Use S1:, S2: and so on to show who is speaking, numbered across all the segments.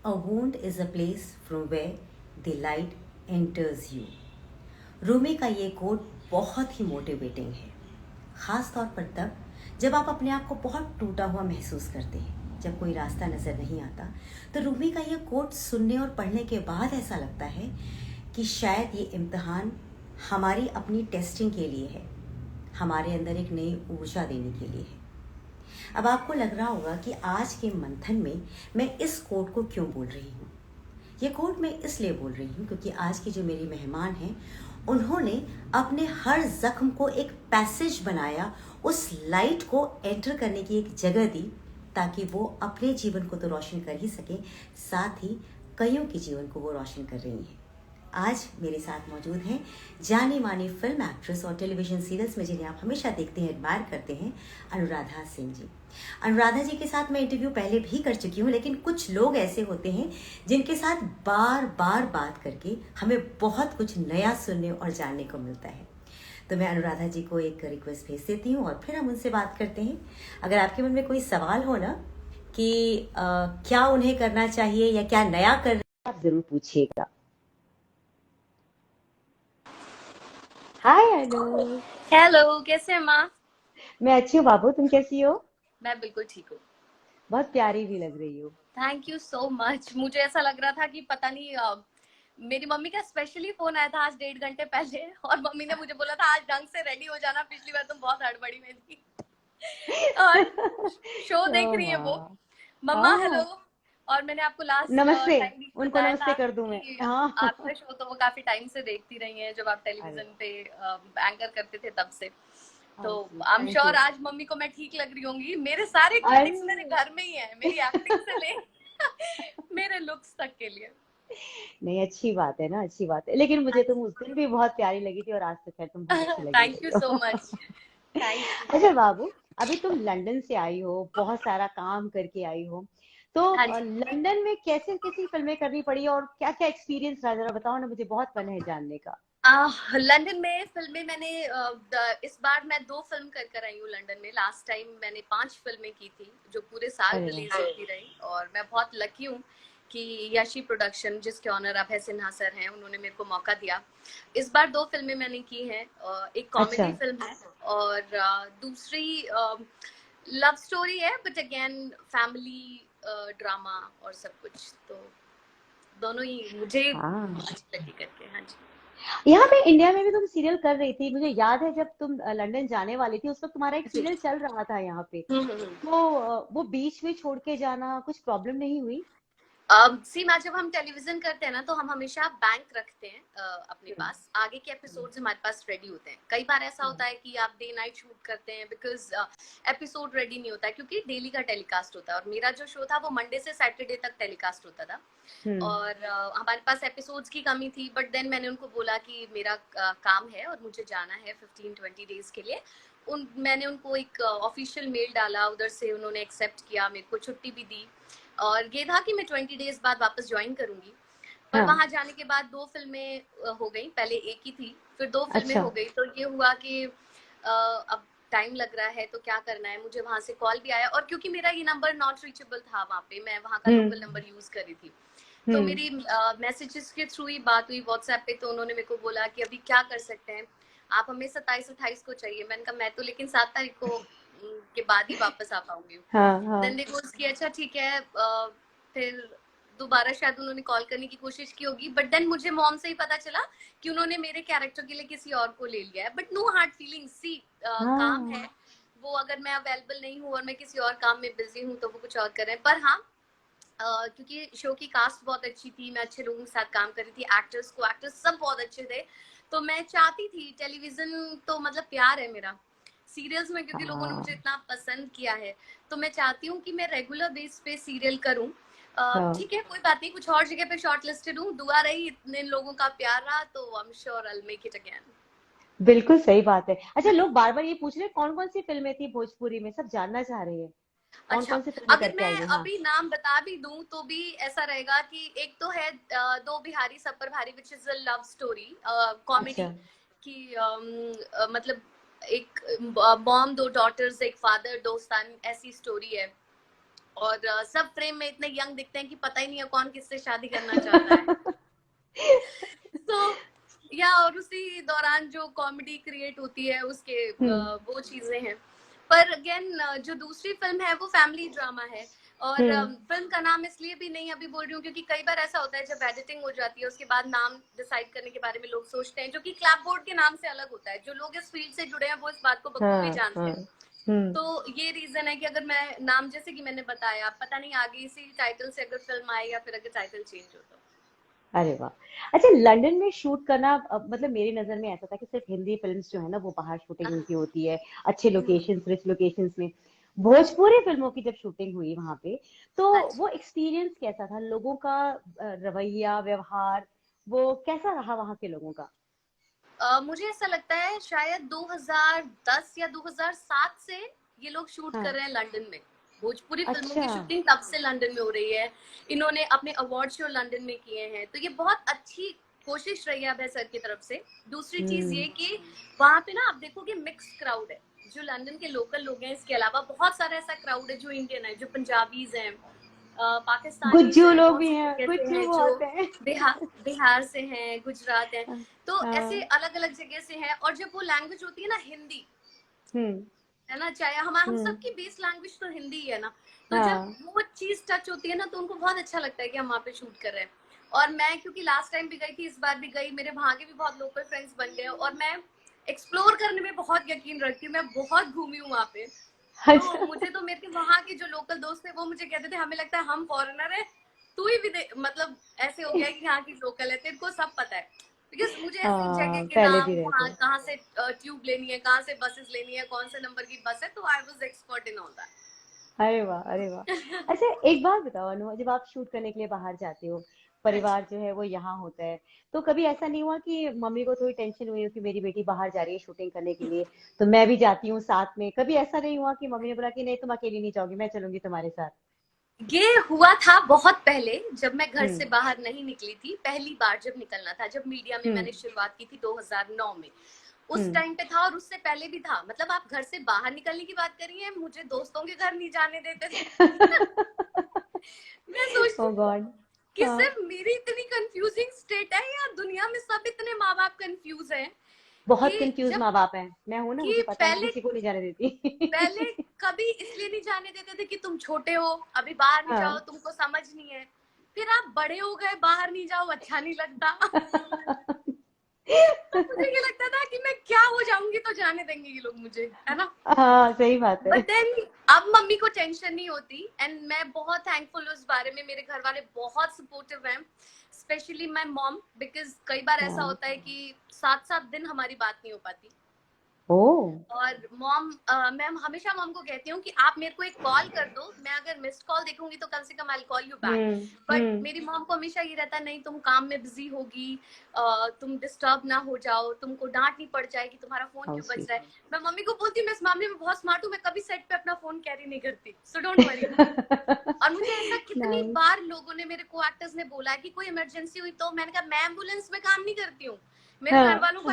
S1: A wound is a place from where the light enters you. Rumi का ये coat बहुत ही motivating है, ख़ास तौर पर तब जब आप अपने आप को बहुत टूटा हुआ महसूस करते हैं, जब कोई रास्ता नज़र नहीं आता। तो रूमी का ये कोट सुनने और पढ़ने के बाद ऐसा लगता है कि शायद ये इम्तिहान हमारी अपनी टेस्टिंग के लिए है, हमारे अंदर एक नई ऊर्जा देने के लिए है। अब आपको लग रहा होगा कि आज के मंथन में मैं इस कोट को क्यों बोल रही हूँ। ये कोट मैं इसलिए बोल रही हूँ क्योंकि आज की जो मेरी मेहमान हैं, उन्होंने अपने हर जख्म को एक पैसेज बनाया, उस लाइट को एंटर करने की एक जगह दी, ताकि वो अपने जीवन को तो रोशन कर ही सके, साथ ही कईयों के जीवन को वो रोशन कर रही हैं। आज मेरे साथ मौजूद हैं जानी मानी फिल्म एक्ट्रेस और टेलीविजन सीरियल्स में जिन्हें आप हमेशा देखते हैं, एडमायर करते हैं, अनुराधा सिंह जी। अनुराधा जी के साथ मैं इंटरव्यू पहले भी कर चुकी हूँ, लेकिन कुछ लोग ऐसे होते हैं जिनके साथ बार बार बात करके हमें बहुत कुछ नया सुनने और जानने को मिलता है। तो मैं अनुराधा जी को एक रिक्वेस्ट भेज देती हूँ और फिर हम उनसे बात करते हैं। अगर आपके मन में कोई सवाल हो ना कि क्या उन्हें करना चाहिए या क्या नया कर रहे हैं, आप जरूर पूछिएगा। हाय अनु।
S2: हेलो, कैसे हैं माँ?
S1: मैं अच्छी हूँ बाबू, तुम कैसी हो?
S2: मैं बिल्कुल ठीक हूँ।
S1: बहुत प्यारी भी लग रही हो।
S2: Thank you so much. मुझे ऐसा लग रहा था कि पता नहीं मेरी मम्मी का स्पेशली फोन आया था आज 1.5 घंटे पहले और मम्मी ने मुझे बोला था आज ढंग से रेडी हो जाना, पिछली बार तुम बहुत हड़बड़ी में थी। और शो देख रही है वो। मम्मा हेलो। और मैंने आपको लास्ट
S1: नमस्ते,
S2: टाइम भी
S1: उनको
S2: बताया
S1: नमस्ते
S2: था
S1: कर दूं मैं।
S2: कि
S1: हाँ।
S2: आपका शो तो वो काफी टाइम से देखती रही हैं, जब आप
S1: अरे
S2: टेलीविजन पे एंकर करते थे तब से। तो
S1: हाँ जी,
S2: I am
S1: thank
S2: sure
S1: you.
S2: आज मम्मी को मैं ठीक लग रही होंगी। मेरे सारे क्रिटिक्स मेरे
S1: अरे
S2: घर में ही हैं, मेरी एक्टिंग से ले मेरे लुक्स तक के लिए।
S1: नहीं, अच्छी बात है ना, अच्छी बात है। लेकिन मुझे तुम उस दिन भी बहुत प्यारी लगी थी और आज तो खैर तुम बहुत अच्छी लगी
S2: थैंक यू
S1: रही
S2: सो
S1: हो।
S2: मच। Thank you.
S1: अच्छा बाबू, अभी तुम लंदन से आई हो, बहुत सारा काम करके आई हो, तो
S2: हाँ जी।
S1: लंदन में कैसे कैसी फिल्में करनी पड़ी और क्या क्या एक्सपीरियंस रहा, जरा बताओ ना, मुझे बहुत मन है जानने का।
S2: लंदन में फिल्में मैंने इस बार मैं 2 फिल्म कर कर आई हूँ लंदन में। लास्ट टाइम मैंने 5 फिल्में की थी जो पूरे साल
S1: अरे वाह।
S2: रिलीज होती रही, और मैं बहुत लकी हूँ कि यशी प्रोडक्शन, जिसके ऑनर अभय सिन्हा सर हैं, उन्होंने मेरे को मौका दिया। इस बार 2 फिल्में मैंने की हैं। एक
S1: अच्छा।
S2: कॉमेडी फिल्म है और दूसरी लव स्टोरी है, बट अगेन फैमिली ड्रामा और सब कुछ। तो दोनों ही मुझे
S1: हाँ,
S2: अच्छी लगी करके। हाँ जी।
S1: यहाँ पे इंडिया में भी तुम सीरियल कर रही थी, मुझे याद है जब तुम लंदन जाने वाली थी उस वक्त तुम्हारा एक
S2: जी।
S1: सीरियल चल रहा था यहाँ पे।
S2: हम्म।
S1: तो वो बीच में छोड़ के जाना कुछ प्रॉब्लम नहीं हुई?
S2: सी मैच जब हम टेलीविजन करते हैं ना, तो हम हमेशा बैंक रखते हैं अपने
S1: हम्म,
S2: पास। आगे के एपिसोड्स हमारे पास रेडी होते हैं। कई बार ऐसा होता है कि आप डे नाइट शूट करते हैं बिकॉज एपिसोड रेडी नहीं होता है, क्योंकि डेली का टेलीकास्ट होता है। और मेरा जो शो था वो मंडे से सैटरडे तक टेलीकास्ट होता था।
S1: हम्म,
S2: और हमारे पास एपिसोड्स की कमी थी, बट देन मैंने उनको बोला कि मेरा काम है और मुझे जाना है 15-20 डेज के लिए। मैंने उनको एक ऑफिशियल मेल डाला, उधर से उन्होंने एक्सेप्ट किया, मेरे को छुट्टी भी दी, और ये था कि मैं 20 डेज बाद वापस ज्वाइन करूंगी। पर
S1: हाँ।
S2: वहां जाने के बाद 2 फिल्में हो गई। पहले एक ही थी, फिर 2 फिल्में
S1: अच्छा।
S2: हो गई। तो ये हुआ कि अब टाइम लग रहा है, तो क्या करना है। मुझे वहां से कॉल भी आया, और क्योंकि मेरा ये नंबर नॉट रीचेबल था वहां पे, मैं वहां का लोकल
S1: हम्म,
S2: नंबर यूज कर रही थी। तो
S1: हम्म,
S2: मेरी मैसेजेस के थ्रू ही बात हुई व्हाट्सएप पे। तो उन्होंने मेरे को बोला कि अभी क्या कर सकते हैं, आप हमें 27-28 को चाहिए। मैंने कहा मैं तो लेकिन 7 तारीख को के बाद ही वापस आ पाऊंगी।
S1: हाँ हाँ।
S2: देन दे गोस कि अच्छा ठीक है। फिर दोबारा शायद उन्होंने कॉल करने की कोशिश की होगी, बट देन मुझे मॉम से ही पता चला कि उन्होंने मेरे कैरेक्टर के लिए किसी और को ले लिया है। बट नो हार्ड फीलिंग, सी काम
S1: हाँ
S2: है वो। अगर मैं अवेलेबल नहीं हूँ और मैं किसी और काम में बिजी हूँ तो वो कुछ और करें। पर हाँ, क्योंकि शो की कास्ट बहुत अच्छी थी, मैं अच्छे लोगों के साथ काम कर रही थी, एक्टर्स सब बहुत अच्छे थे। तो मैं चाहती थी, टेलीविजन तो मतलब प्यार है मेरा सीरियल्स में, क्योंकि लोगों ने मुझे
S1: हाँ
S2: इतना पसंद किया है। तो मैं चाहती हूँ कि मैं रेगुलर बेस पे सीरियल करूँ।
S1: हाँ।
S2: ठीक है, कोई बात नहीं, कुछ और जगह पे शॉर्ट लिस्टेड हूँ। दुआ रही, इतने लोगों का प्यार रहा, तो I am sure I will make it again.
S1: बिल्कुल सही बात है। अच्छा, लोग बार बार ये पूछ रहे हैं कौन कौन सी फिल्में थी भोजपुरी में, सब जानना चाह रहे हैं कौन
S2: अच्छा,
S1: कौन सी फिल्में
S2: अगर
S1: करके
S2: मैं
S1: आई हो। हाँ।
S2: अभी नाम बता भी दूं तो भी ऐसा रहेगा कि एक तो है दो बिहारी सब पर भारी, which is a love story
S1: अच्छा।
S2: कॉमेडी की। मतलब एक मॉम, 2 डॉटर्स, एक फादर, दोस्तान, ऐसी स्टोरी है। और सब फ्रेम में इतने यंग दिखते हैं कि पता ही नहीं है कौन किससे शादी करना चाहता है। तो या और उसी दौरान जो कॉमेडी क्रिएट होती है उसके वो चीजें हैं। पर अगेन जो दूसरी फिल्म है वो फैमिली ड्रामा है। और फिल्म का नाम इसलिए भी नहीं अभी बोल रही हूँ क्योंकि कई बार ऐसा होता है जब एडिटिंग हो जाती है उसके बाद नाम डिसाइड करने के बारे में लोग सोचते हैं, जो कि क्लैप बोर्ड के नाम से अलग होता है। जो लोग इस फील्ड से जुड़े हैं वो इस बात को बखूबी जानते हैं। तो ये रीजन है कि अगर मैं नाम, जैसे कि मैंने बताया, पता नहीं आगे इसी टाइटल से अगर फिल्म आए या फिर अगर टाइटल चेंज हो तो।
S3: अरे वाह। अच्छा, लंदन में शूट करना मतलब मेरी नजर में ऐसा था कि सिर्फ हिंदी फिल्म्स जो है ना वो बाहर शूटिंग उनकी होती है, अच्छे लोकेशंस, रिच लोकेशंस में। भोजपुरी फिल्मों की जब शूटिंग हुई वहां पे, तो वो एक्सपीरियंस कैसा था? लोगों का रवैया, व्यवहार, वो कैसा रहा वहां के लोगों का?
S2: मुझे ऐसा लगता है शायद 2010 या 2007 से ये लोग शूट कर रहे हैं लंदन में। भोजपुरी फिल्मों की
S3: अच्छा।
S2: शूटिंग तब से लंदन में हो रही है। इन्होंने अपने अवार्ड शो लंदन में किए हैं, तो ये बहुत अच्छी कोशिश रही है अभय सर की तरफ से। दूसरी चीज ये कि वहां पे ना आप देखोगे मिक्स क्राउड है। जो लंदन के लोकल लोग हैं, इसके अलावा बहुत सारा ऐसा क्राउड है जो इंडियन है, जो पंजाबीज हैं, पाकिस्तानी
S3: गुज्जू
S2: हैं,
S3: लोग
S2: बहुत
S3: भी
S2: सी
S3: हैं,
S2: जगह से
S3: गुज्जू
S2: हैं, जो
S3: बहुत हैं।
S2: बिहार से हैं, गुजरात है। तो ऐसे
S3: हाँ।
S2: अलग अलग जगह से हैं। और जब वो लैंग्वेज होती है ना हिंदी,
S3: हम्म।
S2: है ना, चाहे हम सबकी बेस लैंग्वेज तो हिंदी ही है ना, तो जब
S3: हाँ।
S2: वो चीज टच होती है ना तो उनको बहुत अच्छा लगता है कि हम वहाँ पे शूट कर रहे हैं। और मैं क्योंकि लास्ट टाइम भी गई थी, इस बार भी गई, मेरे वहाँ के भी बहुत लोकल फ्रेंड्स बन गए और मैं एक्सप्लोर करने में बहुत यकीन रखती हूँ। मैं बहुत घूमी हूँ वहाँ पे। तो
S3: अच्छा।
S2: मुझे तो मेरे वहाँ के जो लोकल दोस्त थे वो मुझे कहते थे हमें लगता है हम फॉरेनर है, तू ही मतलब ऐसे हो गया कि यहाँ की लोकल है, तेरे को सब पता है। बिकॉज मुझे ऐसी जगह
S3: हाँ,
S2: के
S3: पहले
S2: नाम,
S3: भी रहते
S2: वहाँ
S3: हैं।
S2: कहाँ से ट्यूब लेनी है, कहाँ से बसेस लेनी है, कौन से नंबर की बस है, तो I was expert in all
S3: अरे वाह, अरे वाह। अच्छा, एक बात बताओ अनु, जब आप शूट करने के लिए बाहर जाते हो,
S2: दैट।
S3: परिवार जो है वो यहाँ होता है, तो कभी ऐसा नहीं हुआ कि मम्मी को थोड़ी टेंशन हुई हो कि मेरी बेटी बाहर जा रही है शूटिंग करने के लिए, तो मैं भी जाती हूँ साथ में? कभी ऐसा नहीं हुआ कि मम्मी ने बोला कि नहीं तुम अकेली नहीं जाओगी, मैं चलूंगी तुम्हारे साथ?
S2: ये हुआ था बहुत पहले, जब मैं घर से
S3: हम्म।
S2: बाहर नहीं निकली थी, पहली बार जब निकलना था, जब मीडिया में
S3: हम्म।
S2: मैंने शुरुआत की थी 2009 में। उस
S3: हम्म।
S2: टाइम पे था और उससे पहले भी था। मतलब आप घर से बाहर निकलने की बात करिए, मुझे दोस्तों के घर नहीं जाने देते थे। मैं सोचती
S3: ओ
S2: हूँ
S3: गॉड।
S2: कि
S3: हाँ।
S2: सिर्फ मेरी इतनी कंफ्यूजिंग स्टेट है या दुनिया में सब इतने माँ बाप कंफ्यूज हैं
S3: बहुत
S2: कि
S3: कंफ्यूज
S2: जब
S3: माँ बाप हैं, मैं हूं ना,
S2: कि
S3: मुझे पता है, मैं
S2: पहले
S3: किसी को नहीं जाने
S2: पहले
S3: देती।
S2: कभी इसलिए नहीं जाने देते थे कि तुम छोटे हो, अभी बाहर नहीं जाओ,
S3: हाँ।
S2: तुमको समझ नहीं है। फिर आप बड़े हो गए, बाहर नहीं जाओ, अच्छा नहीं लगता। तो मुझे ये लगता था कि मैं क्या हो जाऊंगी तो जाने देंगे ये लोग मुझे, है ना।
S3: हाँ, सही बात है।
S2: बट देन अब मम्मी को टेंशन नहीं होती एंड मैं बहुत थैंकफुल हूँ उस बारे में। मेरे घर वाले बहुत सपोर्टिव हैं, स्पेशली माय मॉम, बिकॉज कई बार ऐसा
S3: हाँ।
S2: होता है कि 7-7 दिन हमारी बात नहीं हो पाती।
S3: ओ।
S2: और मॉम, मैं हमेशा मॉम को कहती हूँ कि आप मेरे को एक कॉल कर दो, मैं अगर मिस्ड कॉल देखूंगी तो कम से कम I call you back.
S3: Hmm.
S2: But
S3: hmm.
S2: मेरी मॉम को हमेशा ये रहता नहीं, तुम काम में बिजी होगी, तुम डिस्टर्ब ना हो जाओ, तुमको डांट नहीं पड़ जाएगी, तुम्हारा फोन
S3: हाउ
S2: क्यों बज रहा है।
S3: स्वीट।
S2: मैं मम्मी को बोलती हूँ मैं इस मामले में बहुत स्मार्ट हूँ, मैं कभी सेट पे अपना फोन कैरी नहीं करती, सो डोंट वरी। और मुझे ऐसा कितनी
S3: नाइस।
S2: बार लोगों ने, मेरे को एक्टर्स ने बोला है कि कोई इमरजेंसी हुई तो मैंने कहा मैं एम्बुलेंस में काम नहीं करती हूँ। मेरे घर
S3: हाँ।
S2: वालों को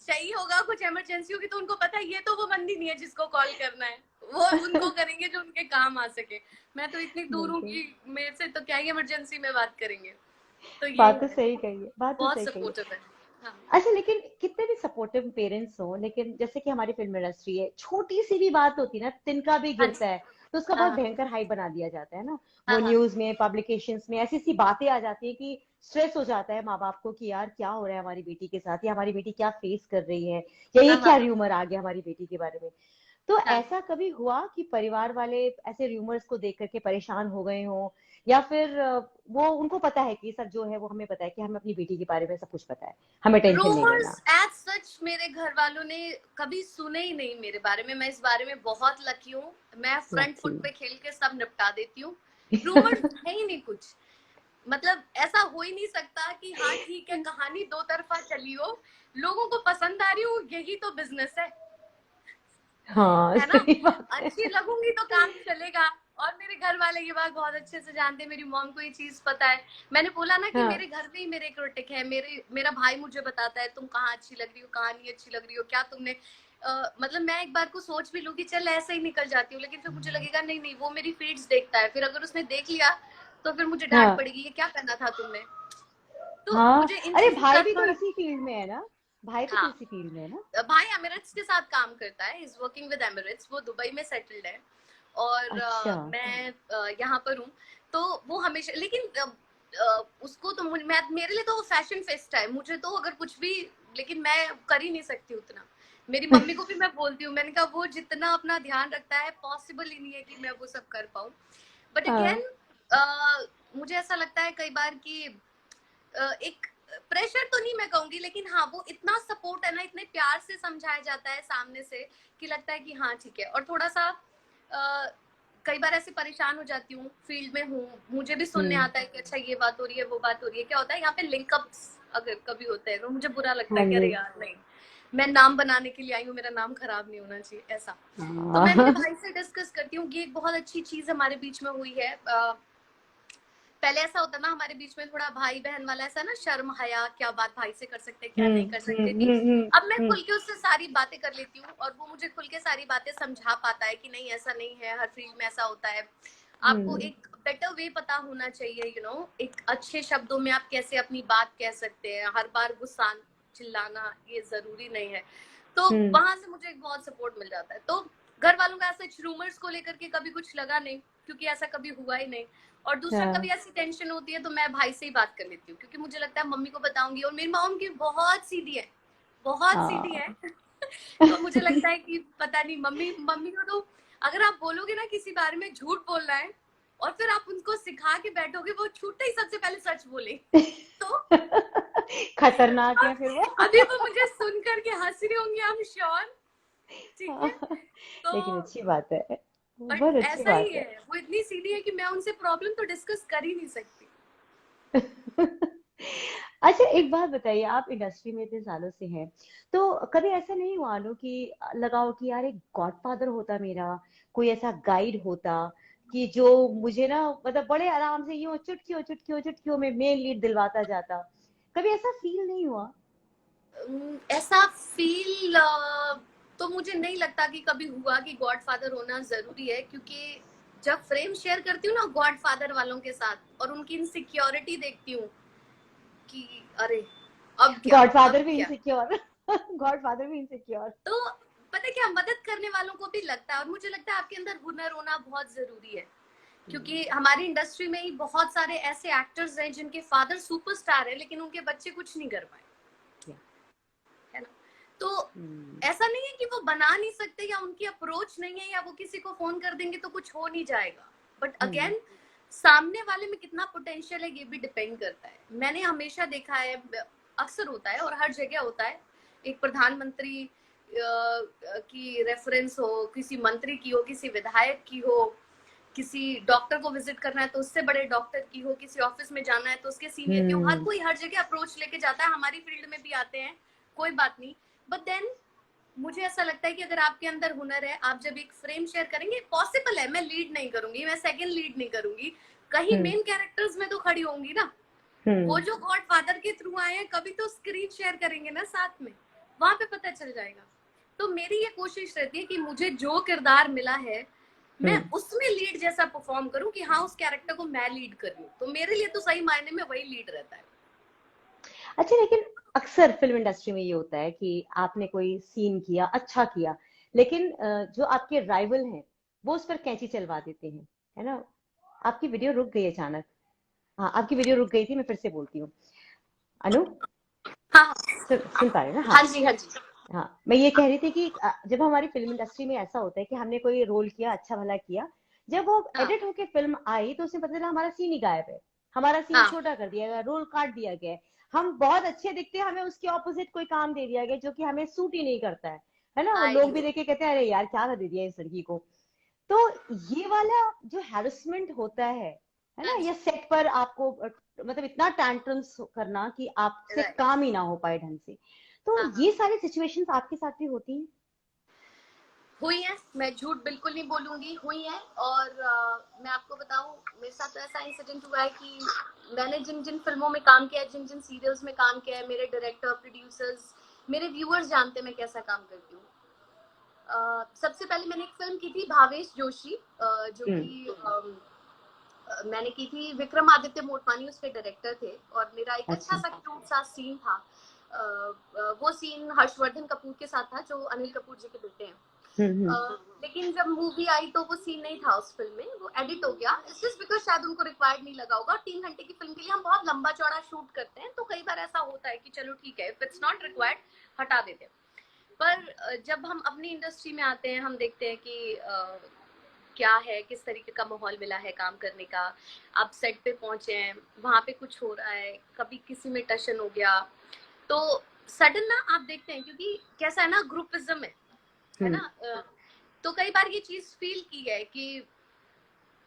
S2: चाहिए होगा, कुछ इमरजेंसी होगी तो उनको पता है ये तो वो बंदी नहीं है जिसको कॉल करना है, वो उनको करेंगे जो उनके काम आ सके। मैं तो इतनी दूर हूँ
S3: बिल्कुल।
S2: कि मेरे से तो क्या ही इमरजेंसी में बात करेंगे। तो ये
S3: बात तो
S2: है,
S3: सही कही है, बात तो
S2: बहुत
S3: सही कही है।
S2: सपोर्टिव है। हाँ।
S3: अच्छा, लेकिन कितने भी सपोर्टिव पेरेंट्स हो, लेकिन जैसे कि हमारी फिल्म इंडस्ट्री है, छोटी सी भी बात होती है ना, तिनका भी
S2: हाँ
S3: गिरता
S2: जी।
S3: है तो उसका बहुत
S2: हाँ
S3: भयंकर हाइप बना दिया जाता है ना।
S2: हाँ
S3: वो
S2: हाँ
S3: न्यूज में, पब्लिकेशंस में ऐसी सी बातें आ जाती है कि स्ट्रेस हो जाता है माँ बाप को कि यार क्या हो रहा है हमारी बेटी के साथ, या हमारी बेटी क्या फेस कर रही है, या ये
S2: हाँ
S3: क्या
S2: हाँ
S3: र्यूमर आ गया हमारी बेटी के बारे में। तो
S2: हाँ।
S3: ऐसा कभी हुआ कि परिवार वाले ऐसे र्यूमर्स को देख करके परेशान हो गए हों, या फिर वो उनको पता है कि सब जो है वो हमें पता है कि हमें अपनी बेटी के बारे में सब कुछ पता है, हमें टेंशन नहीं
S2: रूमर्स
S3: लेना?
S2: एज सच मेरे घर वालों ने कभी सुने ही नहीं मेरे बारे में। मैं इस बारे में बहुत लकी हूँ, मैं फ्रंट
S3: लकी।
S2: फुट पे खेल के सब निपटा देती हूँ। रूमर्स है ही नहीं कुछ। मतलब ऐसा हो ही नहीं सकता कि हाँ ठीक है कहानी दो तरफा चली हो, लोगों को पसंद आ रही हो, यही तो बिजनेस
S3: हाँ,
S2: है ना।
S3: सही बात है।
S2: अच्छी लगूंगी तो काम चलेगा। और मेरे घर वाले ये बात बहुत अच्छे से जानते हैं, मेरी मॉम को ये चीज पता है। मैंने बोला ना कि
S3: हाँ।
S2: मेरे घर में ही मेरे क्रिटिक है, मेरा भाई मुझे बताता है तुम कहाँ अच्छी लग रही हो, कहाँ नहीं अच्छी लग रही हो, क्या तुमने मतलब मैं एक बार को सोच भी लूं कि चल ऐसे ही निकल जाती हूँ, लेकिन फिर मुझे लगेगा नहीं नहीं वो मेरी फीड्स देखता है, फिर अगर उसने देख लिया तो फिर मुझे डांट
S3: हाँ
S2: पड़ेगी, ये क्या करना था तुमने। तो
S3: हाँ।
S2: मुझे इन
S3: अरे
S2: चीजों
S3: भाई
S2: का
S3: भी तो
S2: थोड़ा,
S3: इसी फील्ड में है ना, भाई भी तो
S2: हाँ,
S3: इसी फील्ड में है ना।
S2: भाई एमिरेट्स के साथ काम करता है, इज वर्किंग विद एमिरेट्स, वो दुबई में सेटल्ड है, और
S3: अच्छा।
S2: मैं यहाँ पर हूँ। तो वो हमेशा, लेकिन उसको तो मैं, मेरे लिए तो वो फैशन फेस्ट है, मुझे तो अगर कुछ भी, लेकिन मैं कर ही नहीं सकती उतना। मेरी मम्मी को भी मैं बोलती हूँ, मैंने कहा वो जितना अपना ध्यान रखता है पॉसिबल ही नहीं है कि मैं वो सब कर पाऊँ। बट
S3: हाँ।
S2: अगेन मुझे ऐसा लगता है कई बार कि एक प्रेशर तो नहीं मैं कहूंगी, लेकिन हाँ वो इतना सपोर्ट है ना, इतने प्यार से समझाया जाता है सामने से कि लगता है कि हाँ ठीक है। और थोड़ा सा कई बार ऐसे परेशान हो जाती हूँ, फील्ड में हूँ, मुझे भी सुनने
S3: हम्म।
S2: आता है कि अच्छा ये बात हो रही है वो बात हो रही है, क्या होता है यहाँ पे लिंकअप्स अगर कभी होते हैं तो मुझे बुरा लगता है
S3: हाँ
S2: कि
S3: जी।
S2: अरे यार नहीं, मैं नाम बनाने के लिए आई हूँ, मेरा नाम खराब नहीं होना चाहिए ऐसा। तो मैं मेरे
S3: हाँ।
S2: भाई से डिस्कस करती हूँ, ये एक बहुत अच्छी चीज हमारे बीच में हुई है। पहले ऐसा होता ना हमारे बीच में, थोड़ा भाई बहन वाला ऐसा ना, शर्म हया, क्या बात भाई से कर सकते क्या नहीं कर सकते थी। अब मैं खुल के उससे सारी बातें कर लेती हूँ, और वो मुझे खुल के सारी बातें समझा पाता है कि नहीं ऐसा नहीं है, हर फील्ड में ऐसा होता है, आपको
S3: हम्म।
S2: एक बेटर वे पता होना चाहिए, एक अच्छे शब्दों में आप कैसे अपनी बात कह सकते हैं, हर बार गुस्सा चिल्लाना ये जरूरी नहीं है। तो
S3: हम्म।
S2: वहां से मुझे एक बहुत सपोर्ट मिल जाता है। तो घर वालों का ऐसा रूमर्स को लेकर के कभी कुछ लगा नहीं, क्योंकि ऐसा कभी हुआ ही नहीं। और दूसरा,
S3: हाँ
S2: कभी ऐसी टेंशन होती है तो मैं भाई से ही बात कर लेती हूँ, क्योंकि मुझे लगता है मम्मी को बताऊंगी, और मेरी मॉम की बहुत सीधी है, बहुत सीधी है।
S3: हाँ।
S2: तो मुझे लगता है कि पता नहीं, मम्मी मम्मी को तो अगर आप बोलोगे ना किसी बारे में झूठ बोलना है, और फिर आप उनको सिखा के बैठोगे, वो छूटते ही सबसे पहले सच बोले। तो
S3: खतरनाक है फिर वो।
S2: अभी वो मुझे सुन करके हंस रही होंगी, आई एम श्योर। ठीक है।
S3: हाँ,
S2: तो
S3: लेकिन अच्छी बात है,
S2: बट
S3: बहुत अच्छी
S2: ऐसा ही
S3: बात
S2: है,
S3: है।
S2: वो इतनी सीधी है कि मैं उनसे प्रॉब्लम तो डिस्कस कर ही नहीं सकती।
S3: अच्छा एक बात बताइए, आप इंडस्ट्री में इतने सालों से हैं, तो कभी ऐसा नहीं हुआ नो कि लगाओ कि यार एक गॉडफादर होता मेरा, कोई ऐसा गाइड होता कि जो मुझे ना मतलब बड़े आराम से यूं चुटकियों चुटकियों चुटकियों में मेन लीड दिलवाता जाता, कभी ऐसा फील नहीं हुआ?
S2: ऐसा फील तो मुझे नहीं लगता कि कभी हुआ कि गॉडफादर होना जरूरी है, क्योंकि जब फ्रेम शेयर करती हूँ ना गॉडफादर वालों के साथ, और उनकी इनसिक्योरिटी देखती हूँ कि अरे अब क्या, अब
S3: गॉडफादर भी
S2: क्या,
S3: इनसिक्योर। गॉडफादर भी इनसिक्योर।
S2: तो पता है क्या, मदद करने वालों को भी लगता है। और मुझे लगता है आपके अंदर हुनर होना बहुत जरूरी है, क्योंकि हमारी इंडस्ट्री में ही बहुत सारे ऐसे एक्टर्स हैं जिनके फादर सुपरस्टार है, लेकिन उनके बच्चे कुछ नहीं कर पाए, है ना। तो ऐसा नहीं है कि वो बना नहीं सकते, या उनकी अप्रोच नहीं है, या वो किसी को फोन कर देंगे तो कुछ हो नहीं जाएगा। बट अगेन सामने वाले में कितना पोटेंशियल है ये भी डिपेंड करता है। मैंने हमेशा देखा है, अक्सर होता है और हर जगह होता है, एक प्रधानमंत्री की रेफरेंस हो, किसी मंत्री की हो, किसी विधायक की हो, किसी डॉक्टर को विजिट करना है तो उससे बड़े डॉक्टर की हो, किसी ऑफिस में जाना है तो उसके सीनियर की हो, हर कोई हर जगह अप्रोच लेके जाता है, हमारी फील्ड में भी आते हैं, कोई बात नहीं। बट देन मुझे ऐसा लगता है कि अगर आपके अंदर हुनर है, आप जब एक फ्रेम शेयर करेंगे, पॉसिबल है मैं लीड नहीं करूंगी, मैं सेकंड लीड नहीं करूंगी, कहीं मेन कैरेक्टर्स में तो खड़ी होंगी ना। वो जो गॉड फादर के थ्रू आए हैं, कभी तो स्क्रीन शेयर करेंगे ना साथ में, वहां पे पता चल जाएगा। तो मेरी ये कोशिश रहती है कि मुझे जो किरदार मिला है मैं उसमें लीड जैसा परफॉर्म करूं, कि हाँ उस कैरेक्टर को मैं लीड कर रही हूँ, तो मेरे लिए तो सही मायने में वही लीड रहता है।
S3: अच्छा लेकिन अक्सर फिल्म इंडस्ट्री में ये होता है कि आपने कोई सीन किया, अच्छा किया, लेकिन जो आपके राइवल हैं वो उस पर कैंची चलवा देते हैं, है ना। आपकी वीडियो रुक गई अचानक। हाँ आपकी वीडियो रुक गई थी, मैं फिर से बोलती हूँ। अनु,
S2: हाँ
S3: सुन पा रहे हैं ना? हाँ।
S2: हाँ जी हाँ जी।
S3: हाँ मैं ये कह रही थी कि जब हमारी फिल्म इंडस्ट्री में ऐसा होता है कि हमने कोई रोल किया, अच्छा भला किया, जब वो
S2: हाँ
S3: एडिट होके फिल्म आई तो उसमें पता चला हमारा सीन ही गायब है, हमारा सीन
S2: हाँ
S3: छोटा कर दिया गया, रोल काट दिया गया है। हम बहुत अच्छे दिखते हैं, हमें उसके ऑपोजिट कोई काम दे दिया गया जो कि हमें सूट ही नहीं करता है ना। वो
S2: आई
S3: लोग भी
S2: नो।
S3: देख के कहते हैं अरे यार क्या दे दिया इस लड़की को। तो ये वाला जो हैरेसमेंट होता है ना,
S2: हाँ
S3: या
S2: जी।
S3: सेट पर आपको मतलब इतना टैंट्रम्स करना कि आपसे
S2: राइट।
S3: काम ही ना हो पाए ढंग से, तो
S2: हाँ हाँ
S3: ये सारी सिचुएशंस आपके साथ भी होती हैं?
S2: हुई है, मैं झूठ बिल्कुल नहीं बोलूंगी, हुई है। और मैं आपको बताऊं, मेरे साथ तो ऐसा इंसिडेंट हुआ है कि मैंने जिन जिन फिल्मों में काम किया है, जिन जिन सीरियल्स में काम किया है, मेरे डायरेक्टर, प्रोड्यूसर्स, मेरे व्यूअर्स जानते हैं मैं कैसा काम करती हूँ। सबसे पहले मैंने एक फिल्म की थी भावेश जोशी, जो
S3: हम्म
S2: कि मैंने की थी, विक्रमादित्य मोटवानी उसके डायरेक्टर थे, और मेरा एक अच्छा
S3: अच्छा
S2: सा क्यूट सा सीन था। वो सीन हर्षवर्धन कपूर के साथ था, जो अनिल कपूर जी के बेटे हैं।
S3: हम्म
S2: लेकिन जब मूवी आई तो वो सीन नहीं था उस फिल्म में, वो एडिट हो गया। इट्स जस्ट बिकॉज शायद उनको रिक्वायर्ड नहीं लगा होगा। 3 घंटे की फिल्म के लिए हम बहुत लंबा चौड़ा शूट करते हैं, तो कई बार ऐसा होता है कि चलो ठीक है, इफ इट्स नॉट रिक्वायर्ड हटा देते हैं। पर जब हम अपनी इंडस्ट्री में आते हैं, हम देखते हैं कि क्या है, किस तरीके का माहौल मिला है काम करने का। आप सेट पे पहुंचे हैं, वहां पे कुछ हो रहा है, कभी किसी में टशन हो गया, तो सडन ना आप देखते हैं, क्योंकि कैसा है ना, ग्रुपिज्म है
S3: हम्म
S2: ना। तो कई बार ये चीज फील की है कि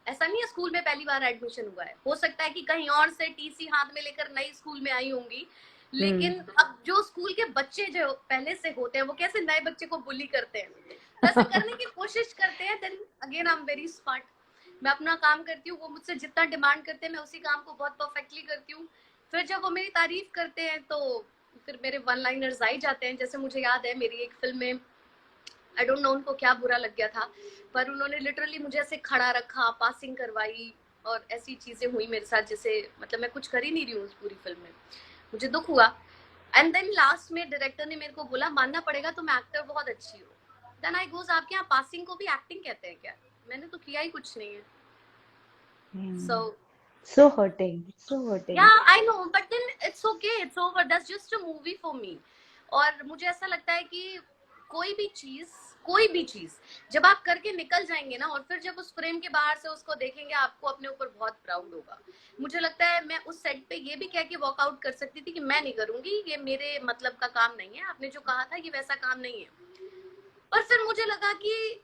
S2: ऐसा नहीं है स्कूल में पहली बार एडमिशन हुआ है, हो सकता है कि कहीं और से टीसी हाथ में लेकर नई स्कूल में आई होंगी, लेकिन अब जो स्कूल के बच्चे जो पहले से होते हैं, वो कैसे नए बच्चे को बुली करते हैं, वैसे करने की कोशिश करते हैं। Then again I am very smart, मैं अपना काम करती हूँ, वो मुझसे जितना डिमांड करते हैं मैं उसी काम को बहुत परफेक्टली करती हूँ। फिर जब वो मेरी तारीफ करते हैं तो फिर मेरे वन लाइनर्स आ ही जाते हैं। जैसे मुझे याद है मेरी एक फिल्म में, आई डोंट नो उनको क्या बुरा लग गया था, पर उन्होंने लिटरली मुझे ऐसे खड़ा रखा, पासिंग करवाई, और ऐसी चीजें हुई मेरे साथ जैसे मतलब मैं कुछ कर ही नहीं रही हूँ उस पूरी फिल्म में। मुझे दुख हुआ। एंड देन लास्ट में डायरेक्टर ने मेरे को बोला, मानना पड़ेगा तुम एक्टर बहुत अच्छी हो। देन आई गोज, आपके यहाँ पासिंग को भी एक्टिंग कहते हैं क्या? मैंने तो किया ही कुछ नहीं है। सो
S3: so hurting, so hurting.
S2: yeah, I know, but then it's okay, it's over, that's just a movie for me. और मुझे ऐसा लगता है कि कोई भी चीज जब आप करके निकल जाएंगे ना, और फिर जब उस फ्रेम के बाहर से उसको देखेंगे, आपको अपने ऊपर बहुत प्राउड होगा। मुझे लगता है मैं उस सेट पे ये भी कह के वॉकआउट कर सकती थी कि मैं नहीं करूंगी, ये मेरे मतलब का काम नहीं है, आपने जो कहा था ये वैसा काम नहीं है। पर फिर मुझे लगा कि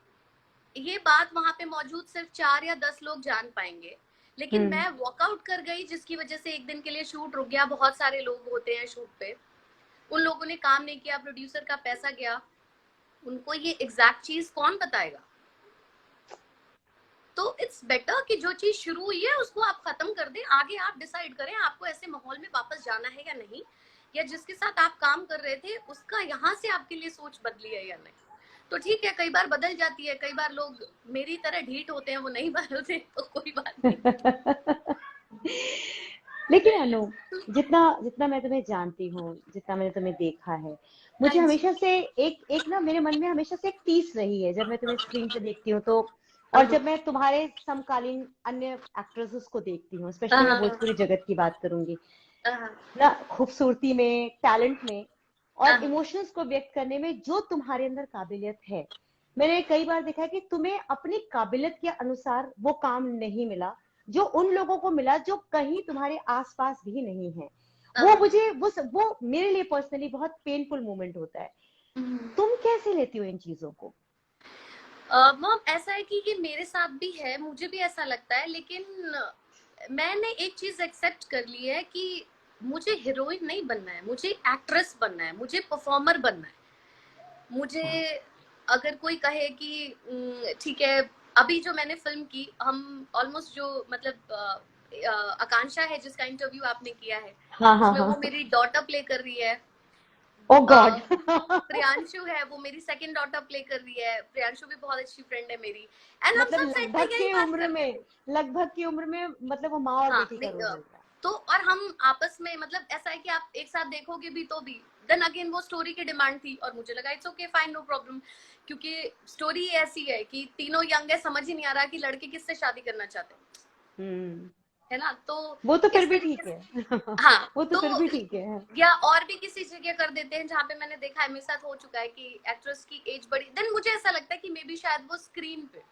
S2: ये बात वहां पे मौजूद सिर्फ 4 या 10 लोग जान पाएंगे, लेकिन मैं वॉकआउट कर गई, जिसकी वजह से एक दिन के लिए शूट रुक गया। बहुत सारे लोग होते हैं शूट पे, उन लोगों ने काम नहीं किया, प्रोड्यूसर का पैसा गया, उनको ये एग्जैक्ट चीज कौन बताएगा? तो इट्स बेटर कि जो चीज शुरू हुई है उसको आप खत्म कर दें, आगे आप डिसाइड करें आपको ऐसे माहौल में वापस जाना है या नहीं, या जिसके साथ आप काम कर रहे थे उसका यहाँ से आपके लिए सोच बदली है या नहीं। तो ठीक है, कई बार बदल जाती है, कई बार लोग मेरी तरह ढीठ होते हैं, वो नहीं बदलते, तो कोई बात नहीं।
S3: लेकिन अनु, जितना जितना मैं तुम्हें जानती हूँ, जितना मैंने तुम्हें देखा है,
S2: हाँ
S3: मुझे
S2: जी।
S3: हमेशा से एक एक ना मेरे मन में हमेशा से एक टीस रही है जब मैं तुम्हें स्क्रीन पे देखती हूँ तो, और
S2: हाँ
S3: जब मैं तुम्हारे समकालीन अन्य एक्ट्रेसेस को देखती हूँ, स्पेशली मैं
S2: हाँ
S3: भोजपुरी जगत की बात करूंगी
S2: हाँ
S3: ना, खूबसूरती में, टैलेंट में और
S2: हाँ
S3: इमोशंस को व्यक्त करने में जो तुम्हारे अंदर काबिलियत है, मैंने कई बार देखा है कि तुम्हें अपनी काबिलियत के अनुसार वो काम नहीं मिला जो उन लोगों को मिला जो कहीं तुम्हारे आसपास भी नहीं है। वो
S2: हाँ।
S3: मुझे वो मेरे लिए पर्सनली बहुत पेनफुल मोमेंट होता है। तुम कैसे लेती हो इन चीजों को?
S2: मॉम, ऐसा है कि ये मेरे साथ भी है, मुझे भी ऐसा लगता है, लेकिन मैंने एक चीज एक्सेप्ट कर ली है कि मुझे हीरोइन नहीं बनना है, मुझे एक्ट्रेस बनना है, मुझे परफॉर्मर बनना है। मुझे अगर कोई कहे कि ठीक है, अभी जो मैंने फिल्म की, हम ऑलमोस्ट जो मतलब आकांक्षा है जिसका इंटरव्यू आपने किया है,
S3: हाँ हाँ
S2: उसमें
S3: हाँ।
S2: वो मेरी डॉटर प्ले कर रही है।
S3: ओ गॉड।
S2: प्रियांशु है, वो मेरी सेकंड डॉटर प्ले कर रही है। प्रियांशु भी बहुत अच्छी फ्रेंड है मेरी, एंड हम
S3: मतलब
S2: सब सेट पे यही बात करते थे।
S3: लगभग की उम्र में मतलब वो माँ और
S2: हाँ
S3: बेटी का
S2: नहीं,
S3: रोल मिल रहा
S2: तो और हम आपस में मतलब ऐसा है कि आप एक साथ देखोगे भी तो भी, देन अगेन वो स्टोरी की डिमांड थी, और मुझे लगा it's okay, fine, no problem, क्योंकि स्टोरी ऐसी है कि तीनों यंग है, समझ ही नहीं आ रहा कि लड़के किससे शादी करना चाहते
S3: है।
S2: है ना। तो
S3: वो तो फिर
S2: इस
S3: भी
S2: तरीके
S3: ठीक
S2: से,
S3: है।
S2: हाँ,
S3: वो तो फिर
S2: तो
S3: भी ठीक है।
S2: या और भी किसी जगह कर देते हैं जहाँ पे मैंने देखा है, मेरे साथ हो चुका है कि एक्ट्रेस की एज बड़ी, देन मुझे ऐसा लगता है कि मे बी शायद वो स्क्रीन पे